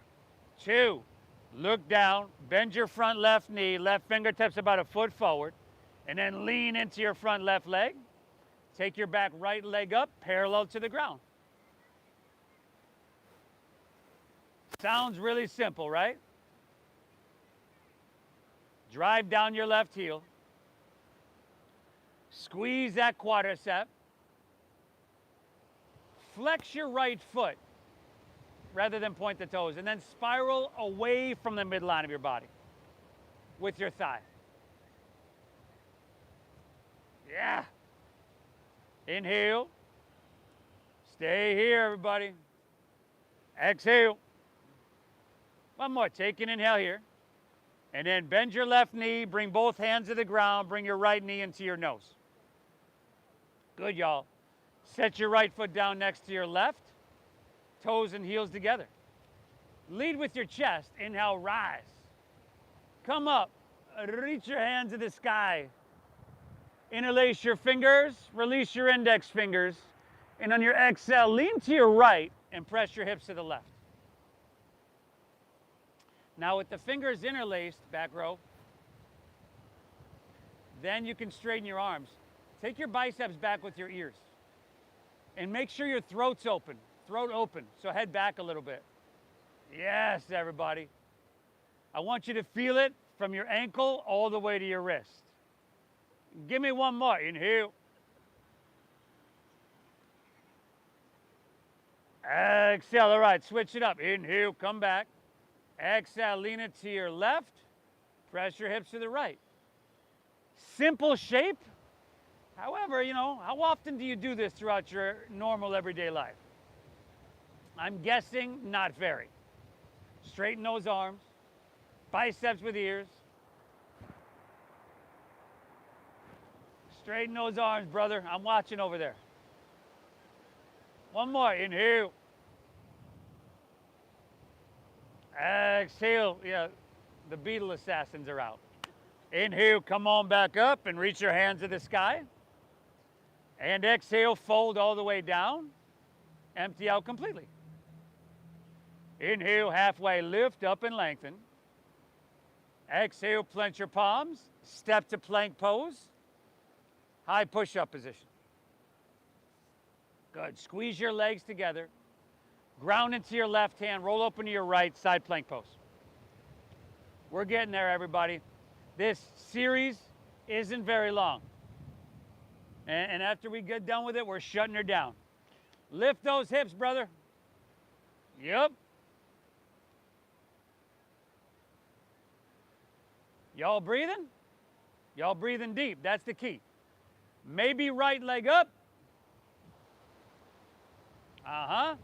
2. Look down, bend your front left knee, left fingertips about a foot forward, and then lean into your front left leg. Take your back right leg up, parallel to the ground. Sounds really simple, right? Drive down your left heel. Squeeze that quadricep. Flex your right foot rather than point the toes, and then spiral away from the midline of your body with your thigh. Yeah. Inhale. Stay here, everybody. Exhale. One more. Take an inhale here. And then bend your left knee, bring both hands to the ground, bring your right knee into your nose. Good, y'all. Set your right foot down next to your left, toes and heels together. Lead with your chest. Inhale, rise. Come up, reach your hands to the sky. Interlace your fingers, release your index fingers, and on your exhale, lean to your right and press your hips to the left. Now with the fingers interlaced, back row, then you can straighten your arms. Take your biceps back with your ears. And make sure your throat's open, throat open, so head back a little bit. Yes, everybody. I want you to feel it from your ankle all the way to your wrist. Give me one more. Inhale. Exhale. All right, switch it up. Inhale, come back. Exhale, lean it to your left. Press your hips to the right. Simple shape. However, you know, how often do you do this throughout your normal everyday life? I'm guessing not very. Straighten those arms. Biceps with ears. Straighten those arms, brother. I'm watching over there. One more. Inhale. Exhale. Yeah, the beetle assassins are out. Inhale. Come on back up and reach your hands to the sky. And exhale, fold all the way down. Empty out completely. Inhale, halfway lift up and lengthen. Exhale, clench your palms. Step to plank pose. High push-up position. Good. Squeeze your legs together. Ground into your left hand. Roll open to your right. Side plank pose. We're getting there, everybody. This series isn't very long. And after we get done with it, we're shutting her down. Lift those hips, brother. Yep. Y'all breathing? Y'all breathing deep. That's the key. Maybe right leg up. Uh-huh.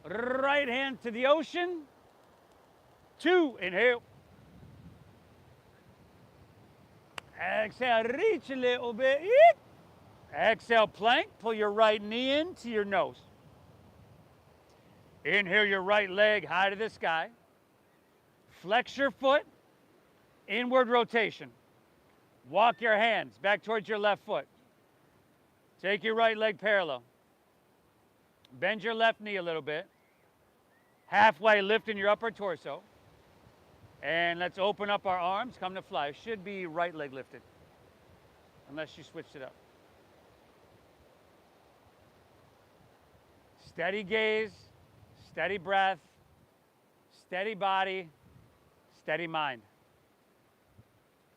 Right hand to the ocean. 2, inhale. Exhale, reach a little bit. Exhale, plank. Pull your right knee into your nose. Inhale your right leg high to the sky. Flex your foot. Inward rotation. Walk your hands back towards your left foot. Take your right leg parallel. Bend your left knee a little bit. Halfway lifting your upper torso. And let's open up our arms, come to fly. Should be right leg lifted, unless you switched it up. Steady gaze, steady breath, steady body, steady mind.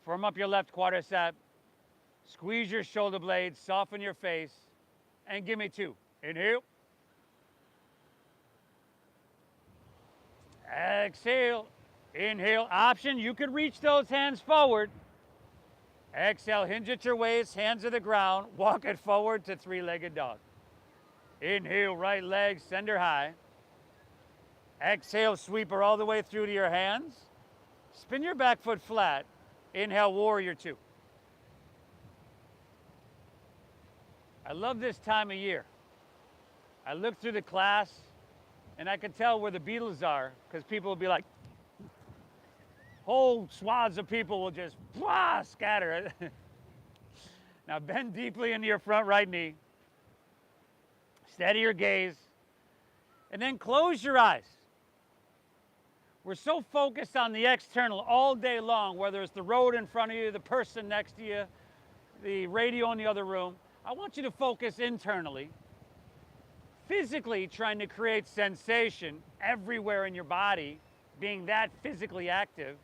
Firm up your left quadricep, squeeze your shoulder blades, soften your face, and give me 2. Inhale. Exhale. Inhale, option, you could reach those hands forward. Exhale, hinge at your waist, hands to the ground, walk it forward to 3-legged dog. Inhale, right leg, send her high. Exhale, sweep her all the way through to your hands. Spin your back foot flat. Inhale, warrior 2. I love this time of year. I look through the class and I can tell where the Beatles are because people will be like, whole swaths of people will just scatter. Now bend deeply into your front right knee. Steady your gaze. And then close your eyes. We're so focused on the external all day long, whether it's the road in front of you, the person next to you, the radio in the other room. I want you to focus internally, physically trying to create sensation everywhere in your body, being that physically active.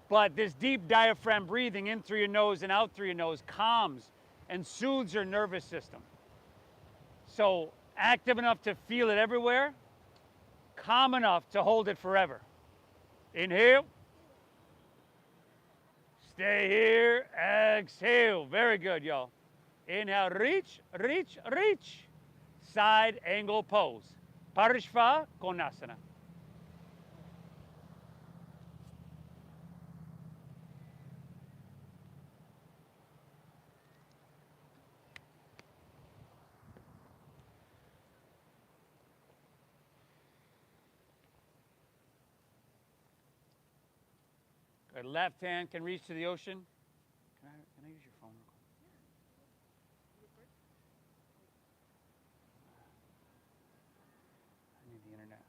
But this deep diaphragm breathing in through your nose and out through your nose calms and soothes your nervous system. So active enough to feel it everywhere, calm enough to hold it forever. Inhale. Stay here. Exhale. Very good, y'all. Inhale, reach, reach, reach. Side angle pose. Parishva Konasana. Good. Left hand can reach to the ocean. Can I use your phone real quick? I need the internet.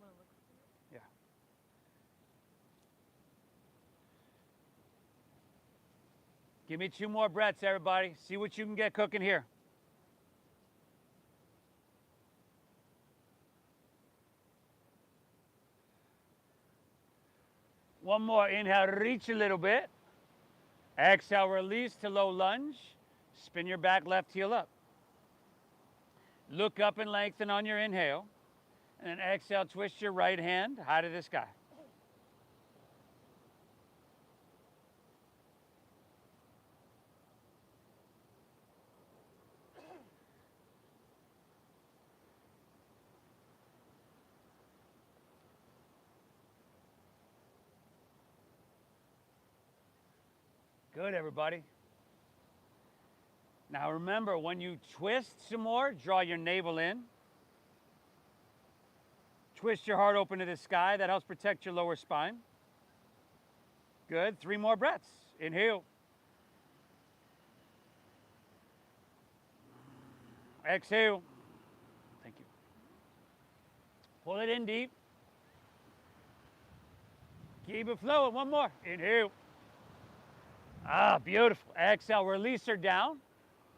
Internet. Yeah. Give me 2 more breaths, everybody. See what you can get cooking here. One more. Inhale, reach a little bit. Exhale, release to low lunge. Spin your back left heel up. Look up and lengthen on your inhale. And then exhale, twist your right hand high to the sky. Good, everybody. Now remember, when you twist some more, draw your navel in. Twist your heart open to the sky. That helps protect your lower spine. Good. 3 more breaths. Inhale. Exhale. Thank you. Pull it in deep. Keep it flowing. One more. Inhale. Ah, beautiful. Exhale. Release her down.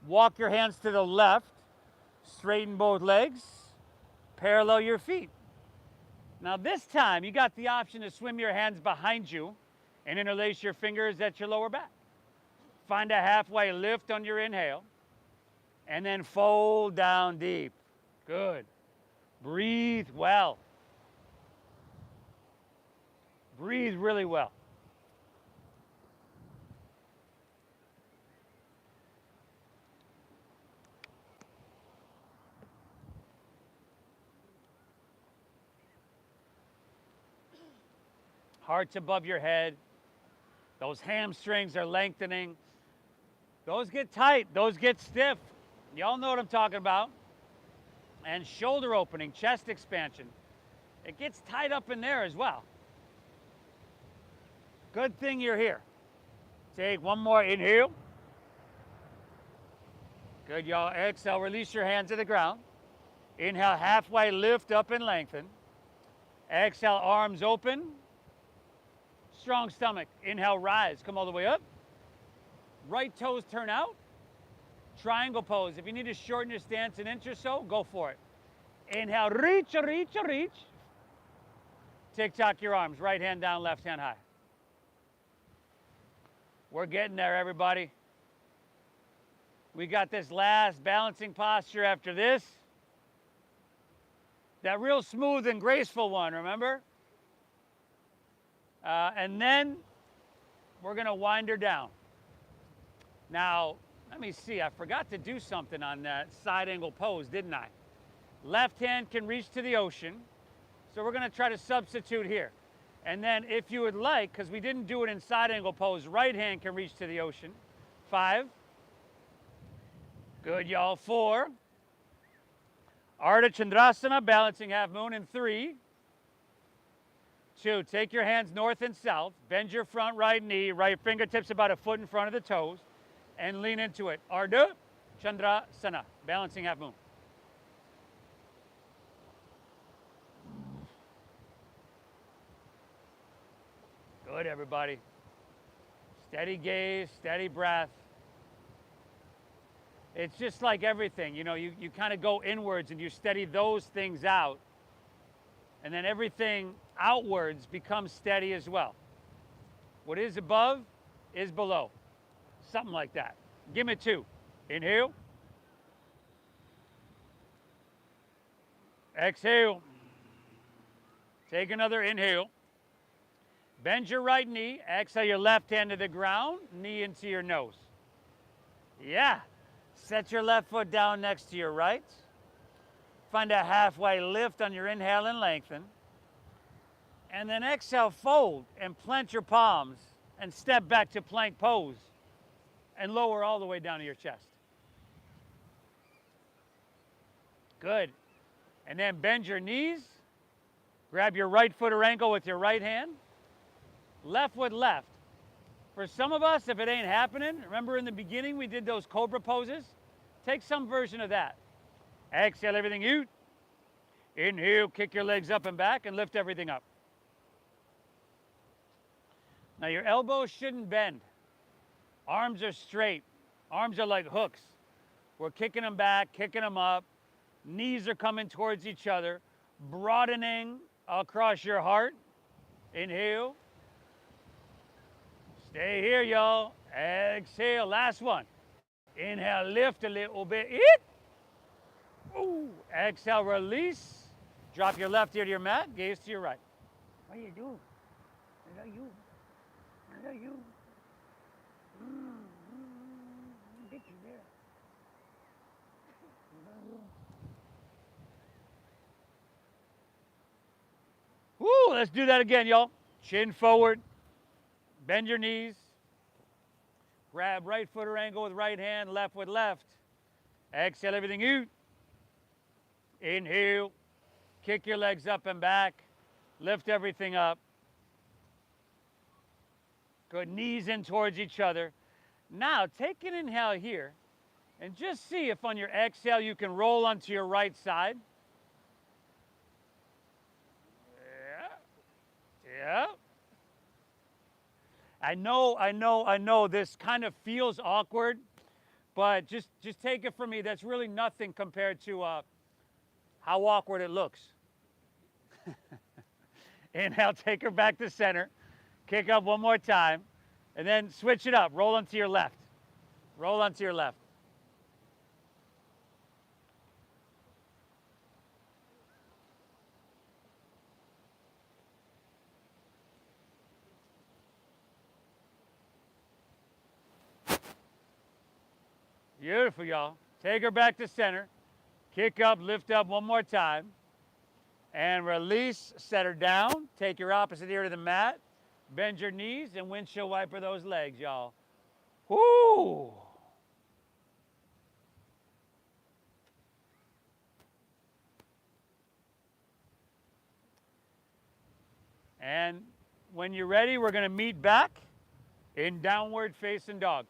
Walk your hands to the left. Straighten both legs. Parallel your feet. Now this time, you got the option to swim your hands behind you and interlace your fingers at your lower back. Find a halfway lift on your inhale, and then fold down deep. Good. Breathe well. Breathe really well. Heart's above your head. Those hamstrings are lengthening. Those get tight. Those get stiff. Y'all know what I'm talking about. And shoulder opening, chest expansion. It gets tight up in there as well. Good thing you're here. Take one more inhale. Good, y'all. Exhale, release your hands to the ground. Inhale, halfway lift up and lengthen. Exhale, arms open. Strong stomach. Inhale, rise. Come all the way up. Right toes turn out. Triangle pose. If you need to shorten your stance an inch or so, go for it. Inhale, reach, reach, reach. Tick-tock your arms. Right hand down, left hand high. We're getting there, everybody. We got this last balancing posture after this. That real smooth and graceful one, remember? And then we're going to wind her down. Now, let me see. I forgot to do something on that side angle pose, didn't I? Left hand can reach to the ocean. So we're going to try to substitute here. And then if you would like, because we didn't do it in side angle pose, right hand can reach to the ocean. 5. Good, y'all. 4. Ardha Chandrasana, balancing half moon in 3. 2, take your hands north and south. Bend your front right knee, right fingertips about a foot in front of the toes, and lean into it. Ardha Chandrasana, balancing half moon. Good, everybody. Steady gaze, steady breath. It's just like everything, you know, you kind of go inwards and you steady those things out, and then everything outwards becomes steady as well. What is above is below. Something like that. Give me 2. Inhale. Exhale. Take another inhale. Bend your right knee. Exhale your left hand to the ground. Knee into your nose. Yeah. Set your left foot down next to your right. Find a halfway lift on your inhale and lengthen. And then exhale, fold and plant your palms and step back to plank pose and lower all the way down to your chest. Good. And then bend your knees. Grab your right foot or ankle with your right hand. Left with left. For some of us, if it ain't happening, remember in the beginning we did those cobra poses? Take some version of that. Exhale everything out. Inhale, kick your legs up and back and lift everything up. Now your elbows shouldn't bend. Arms are straight. Arms are like hooks. We're kicking them back, kicking them up. Knees are coming towards each other, broadening across your heart. Inhale. Stay here, y'all. Exhale. Last one. Inhale, lift a little bit. Ooh. Exhale, release. Drop your left ear to your mat, gaze to your right. What are you doing? Is that you? Is that you? Get you there. Woo, let's do that again, y'all. Chin forward. Bend your knees. Grab right foot or ankle with right hand, left with left. Exhale everything out. Inhale. Kick your legs up and back. Lift everything up. Good, knees in towards each other. Now, take an inhale here, and just see if on your exhale you can roll onto your right side. Yeah. I know this kind of feels awkward, but just take it from me. That's really nothing compared to how awkward it looks. Inhale, take her back to center. Kick up one more time, and then switch it up. Roll onto your left. Roll onto your left. Beautiful, y'all. Take her back to center. Kick up, lift up one more time. And release, set her down. Take your opposite ear to the mat. Bend your knees and windshield wiper those legs, y'all. Whoo! And when you're ready, we're going to meet back in downward facing dog.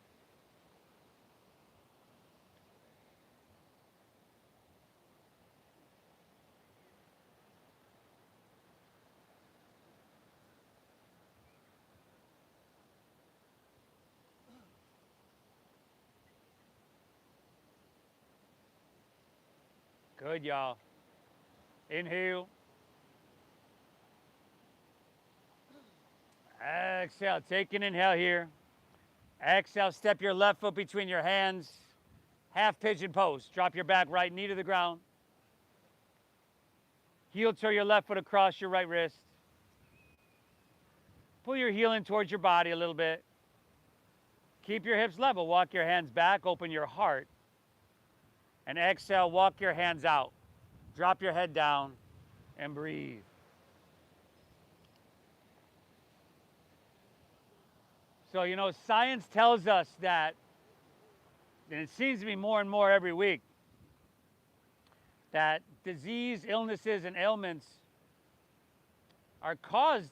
Good, y'all. Inhale. Exhale. Take an inhale here. Exhale. Step your left foot between your hands. Half pigeon pose. Drop your back right knee to the ground. Heel toe your left foot across your right wrist. Pull your heel in towards your body a little bit. Keep your hips level. Walk your hands back. Open your heart. And exhale, walk your hands out. Drop your head down and breathe. So, you know, science tells us that, and it seems to be more and more every week, that disease, illnesses, and ailments are caused,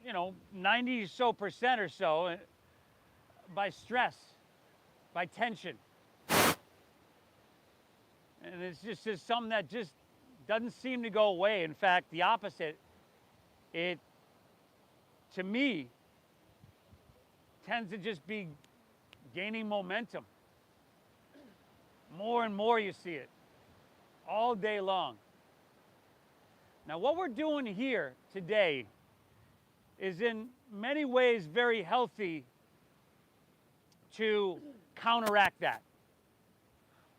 90% or so by stress, by tension. And it's just something that just doesn't seem to go away. In fact, the opposite. It, to me, tends to just be gaining momentum. More and more you see it, all day long. Now, what we're doing here today is in many ways very healthy to counteract that.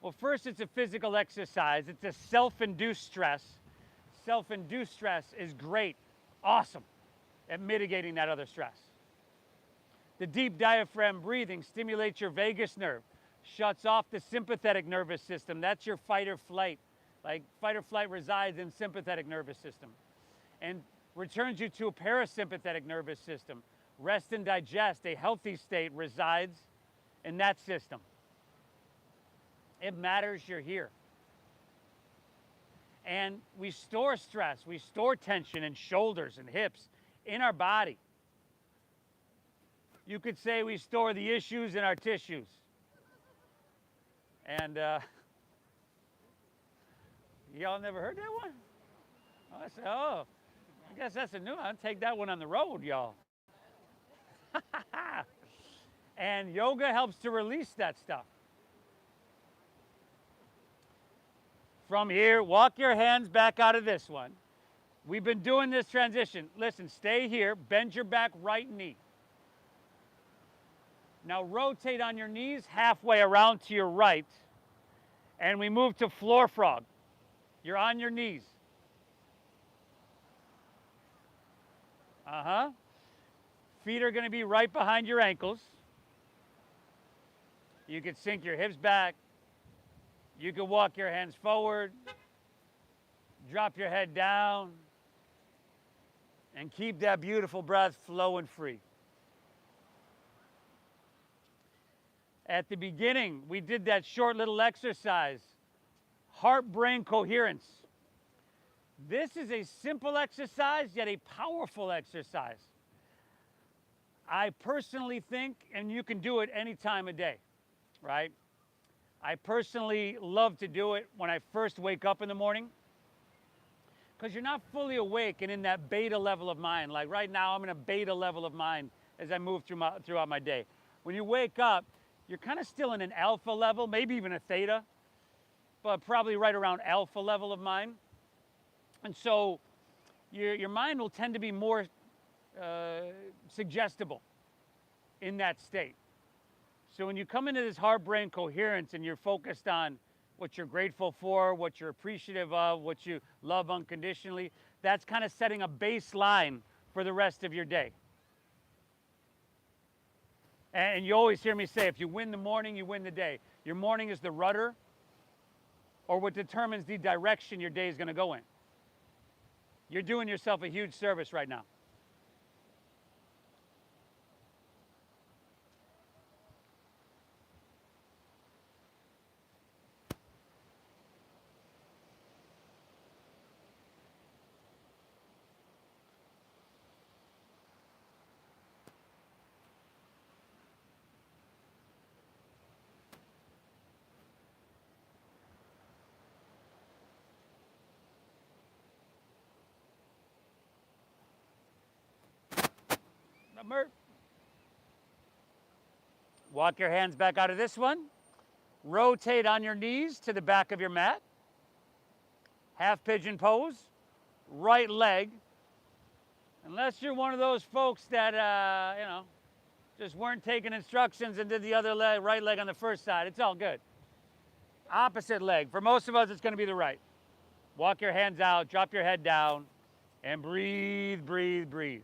Well, first, it's a physical exercise. It's a self-induced stress. Self-induced stress is great, awesome at mitigating that other stress. The deep diaphragm breathing stimulates your vagus nerve, shuts off the sympathetic nervous system. That's your fight or flight. Like fight or flight resides in sympathetic nervous system, and returns you to a parasympathetic nervous system. Rest and digest, a healthy state, resides in that system. It matters you're here. And we store stress, we store tension in shoulders and hips in our body. You could say we store the issues in our tissues. And y'all never heard that one? I guess that's a new one. I'll take that one on the road, y'all. And yoga helps to release that stuff. From here, walk your hands back out of this one. We've been doing this transition. Listen, stay here, bend your back right knee. Now rotate on your knees halfway around to your right, and we move to floor frog. You're on your knees. Feet are going to be right behind your ankles. You could sink your hips back. You can walk your hands forward, drop your head down, and keep that beautiful breath flowing free. At the beginning, we did that short little exercise, heart-brain coherence. This is a simple exercise, yet a powerful exercise. I personally think, and you can do it any time of day, right? I personally love to do it when I first wake up in the morning because you're not fully awake and in that beta level of mind. Like right now, I'm in a beta level of mind as I move throughout my day. When you wake up, you're kind of still in an alpha level, maybe even a theta, but probably right around alpha level of mind. And so your mind will tend to be more suggestible in that state. So when you come into this heart brain coherence and you're focused on what you're grateful for, what you're appreciative of, what you love unconditionally, that's kind of setting a baseline for the rest of your day. And you always hear me say, if you win the morning, you win the day. Your morning is the rudder or what determines the direction your day is going to go in. You're doing yourself a huge service right now. Walk your hands back out of this one. Rotate on your knees to the back of your mat. Half pigeon pose. Right leg. Unless you're one of those folks that, just weren't taking instructions and did the other leg, right leg on the first side. It's all good. Opposite leg. For most of us, it's going to be the right. Walk your hands out, drop your head down, and breathe, breathe, breathe.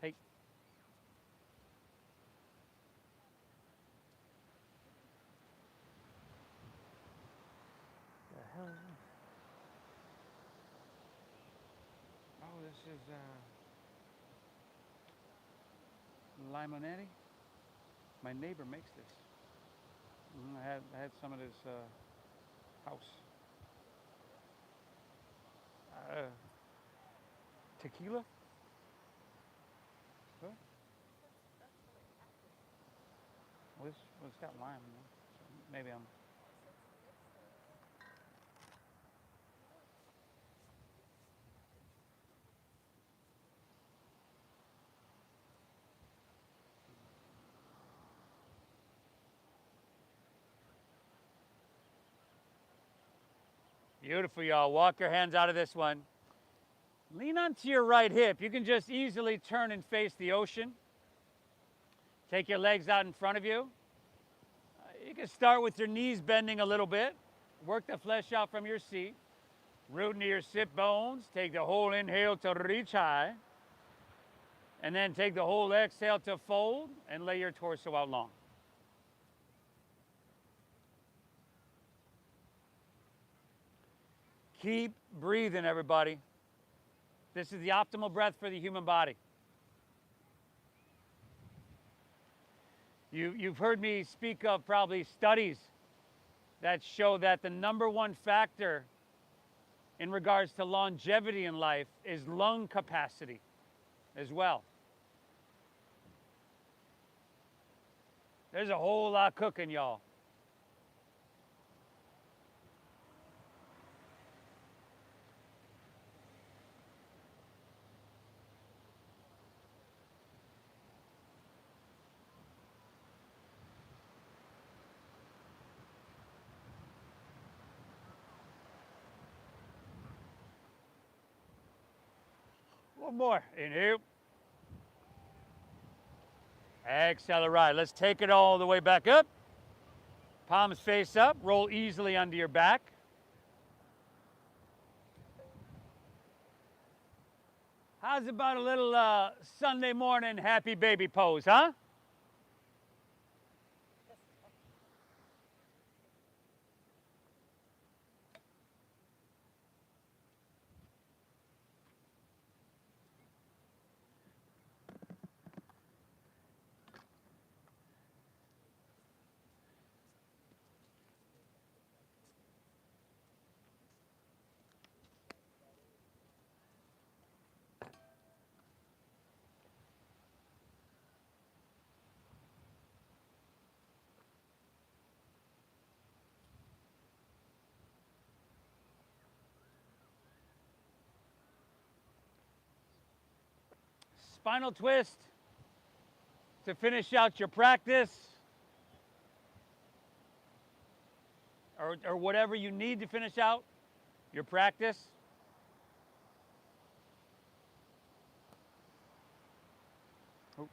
Hey. The hell is this? Oh, this is limonene. My neighbor makes this. I had some of his house. Tequila? What? Well, it's got lime in it. So maybe I'm. Beautiful, y'all. Walk your hands out of this one. Lean onto your right hip. You can just easily turn and face the ocean. Take your legs out in front of you. You can start with your knees bending a little bit. Work the flesh out from your seat. Root into your sit bones. Take the whole inhale to reach high. And then take the whole exhale to fold and lay your torso out long. Keep breathing, everybody. This is the optimal breath for the human body. You've heard me speak of probably studies that show that the number one factor in regards to longevity in life is lung capacity as well. There's a whole lot cooking, y'all. One more. Inhale. Exhale, right. Let's take it all the way back up. Palms face up. Roll easily onto your back. How's about a little Sunday morning happy baby pose, huh? Spinal twist to finish out your practice, or whatever you need to finish out your practice. Oh.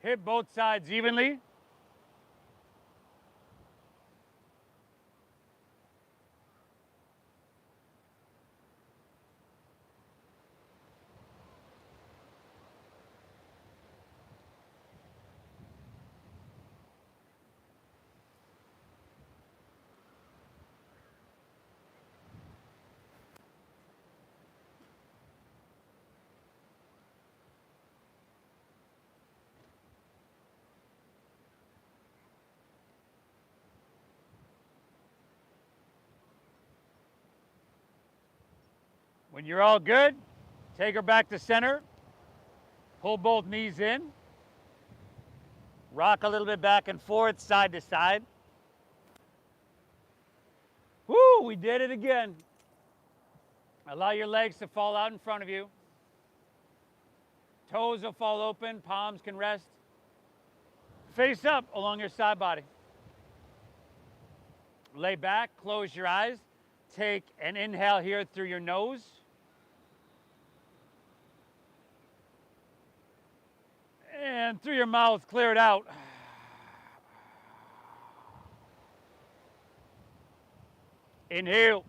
Hit both sides evenly. When you're all good, take her back to center. Pull both knees in. Rock a little bit back and forth, side to side. Woo, we did it again. Allow your legs to fall out in front of you. Toes will fall open, palms can rest. Face up along your side body. Lay back, close your eyes. Take an inhale here through your nose. And through your mouth, clear it out. Inhale.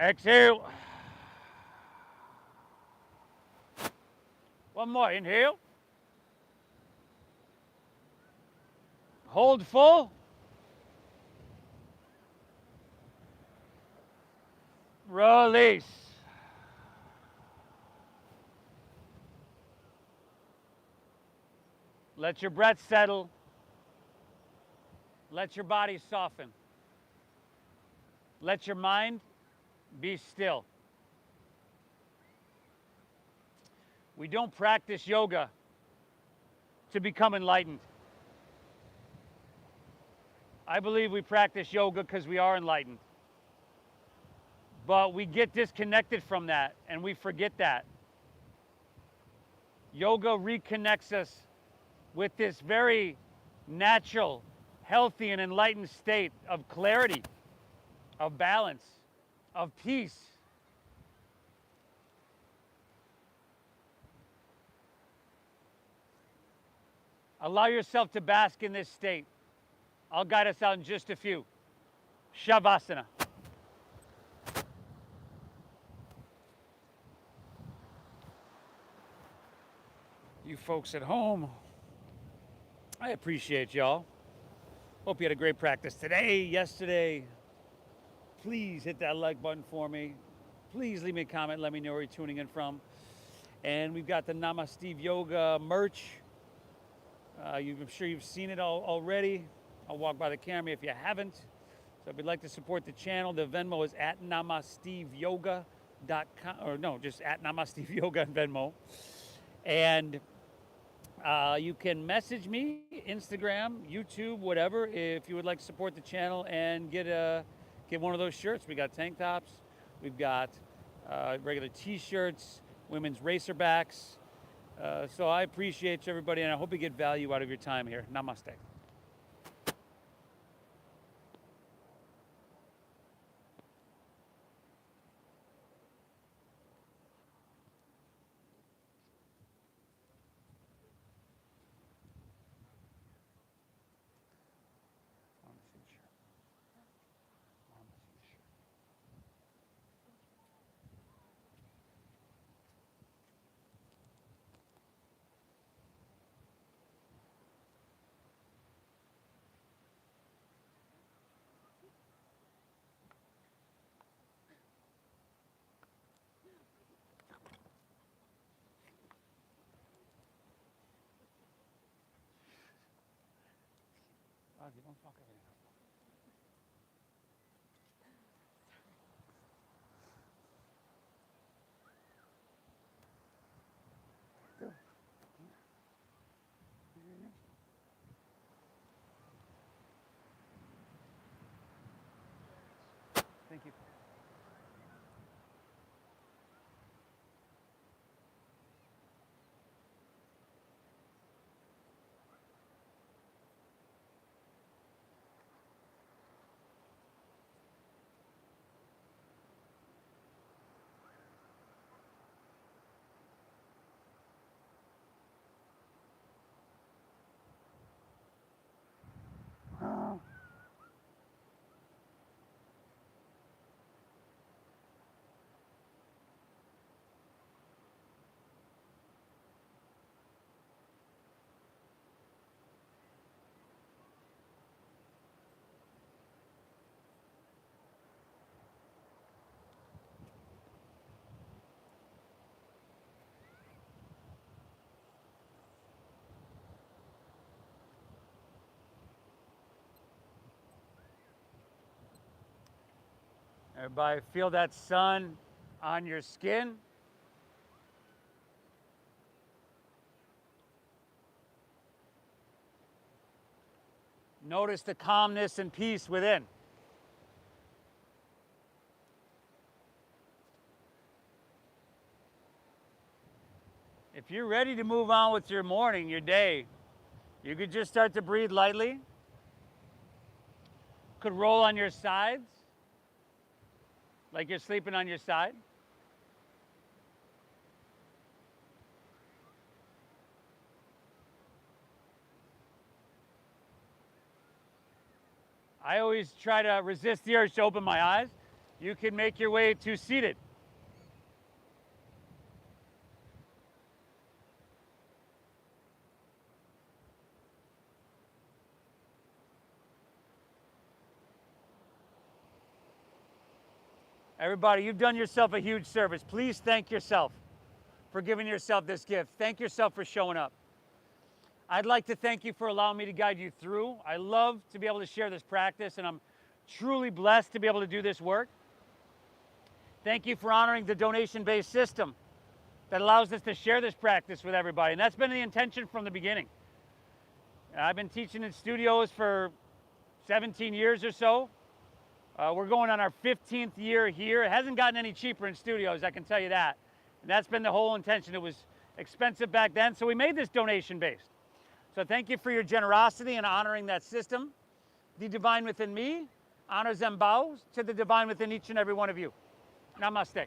Exhale. One more. Inhale. Hold full. Release. Let your breath settle. Let your body soften. Let your mind be still. We don't practice yoga to become enlightened. I believe we practice yoga because we are enlightened. But we get disconnected from that and we forget that. Yoga reconnects us with this very natural, healthy, and enlightened state of clarity, of balance, of peace. Allow yourself to bask in this state. I'll guide us out in just a few. Shavasana. You folks at home, I appreciate y'all. Hope you had a great practice today, yesterday. Please hit that like button for me. Please leave me a comment. Let me know where you're tuning in from. And we've got the Namaste Yoga merch. I'm sure you've seen it already. I'll walk by the camera if you haven't. So if you'd like to support the channel, the Venmo is at namasteveyoga.com, or no, just at namasteveyoga on Venmo. And you can message me, Instagram, YouTube, whatever, if you would like to support the channel and get one of those shirts. We got tank tops, we've got regular t-shirts, women's racerbacks. So I appreciate you, everybody, and I hope you get value out of your time here. Namaste. You don't fuck everything up. Thank you. Everybody feel that sun on your skin. Notice the calmness and peace within. If you're ready to move on with your morning, your day, you could just start to breathe lightly. Could roll on your sides, like you're sleeping on your side. I always try to resist the urge to open my eyes. You can make your way to seated. Everybody, you've done yourself a huge service. Please thank yourself for giving yourself this gift. Thank yourself for showing up. I'd like to thank you for allowing me to guide you through. I love to be able to share this practice, and I'm truly blessed to be able to do this work. Thank you for honoring the donation-based system that allows us to share this practice with everybody, and that's been the intention from the beginning. I've been teaching in studios for 17 years or so. We're going on our 15th year here. It hasn't gotten any cheaper in studios, I can tell you that. And that's been the whole intention. It was expensive back then, so we made this donation-based. So thank you for your generosity and honoring that system. The divine within me honors and bows to the divine within each and every one of you. Namaste.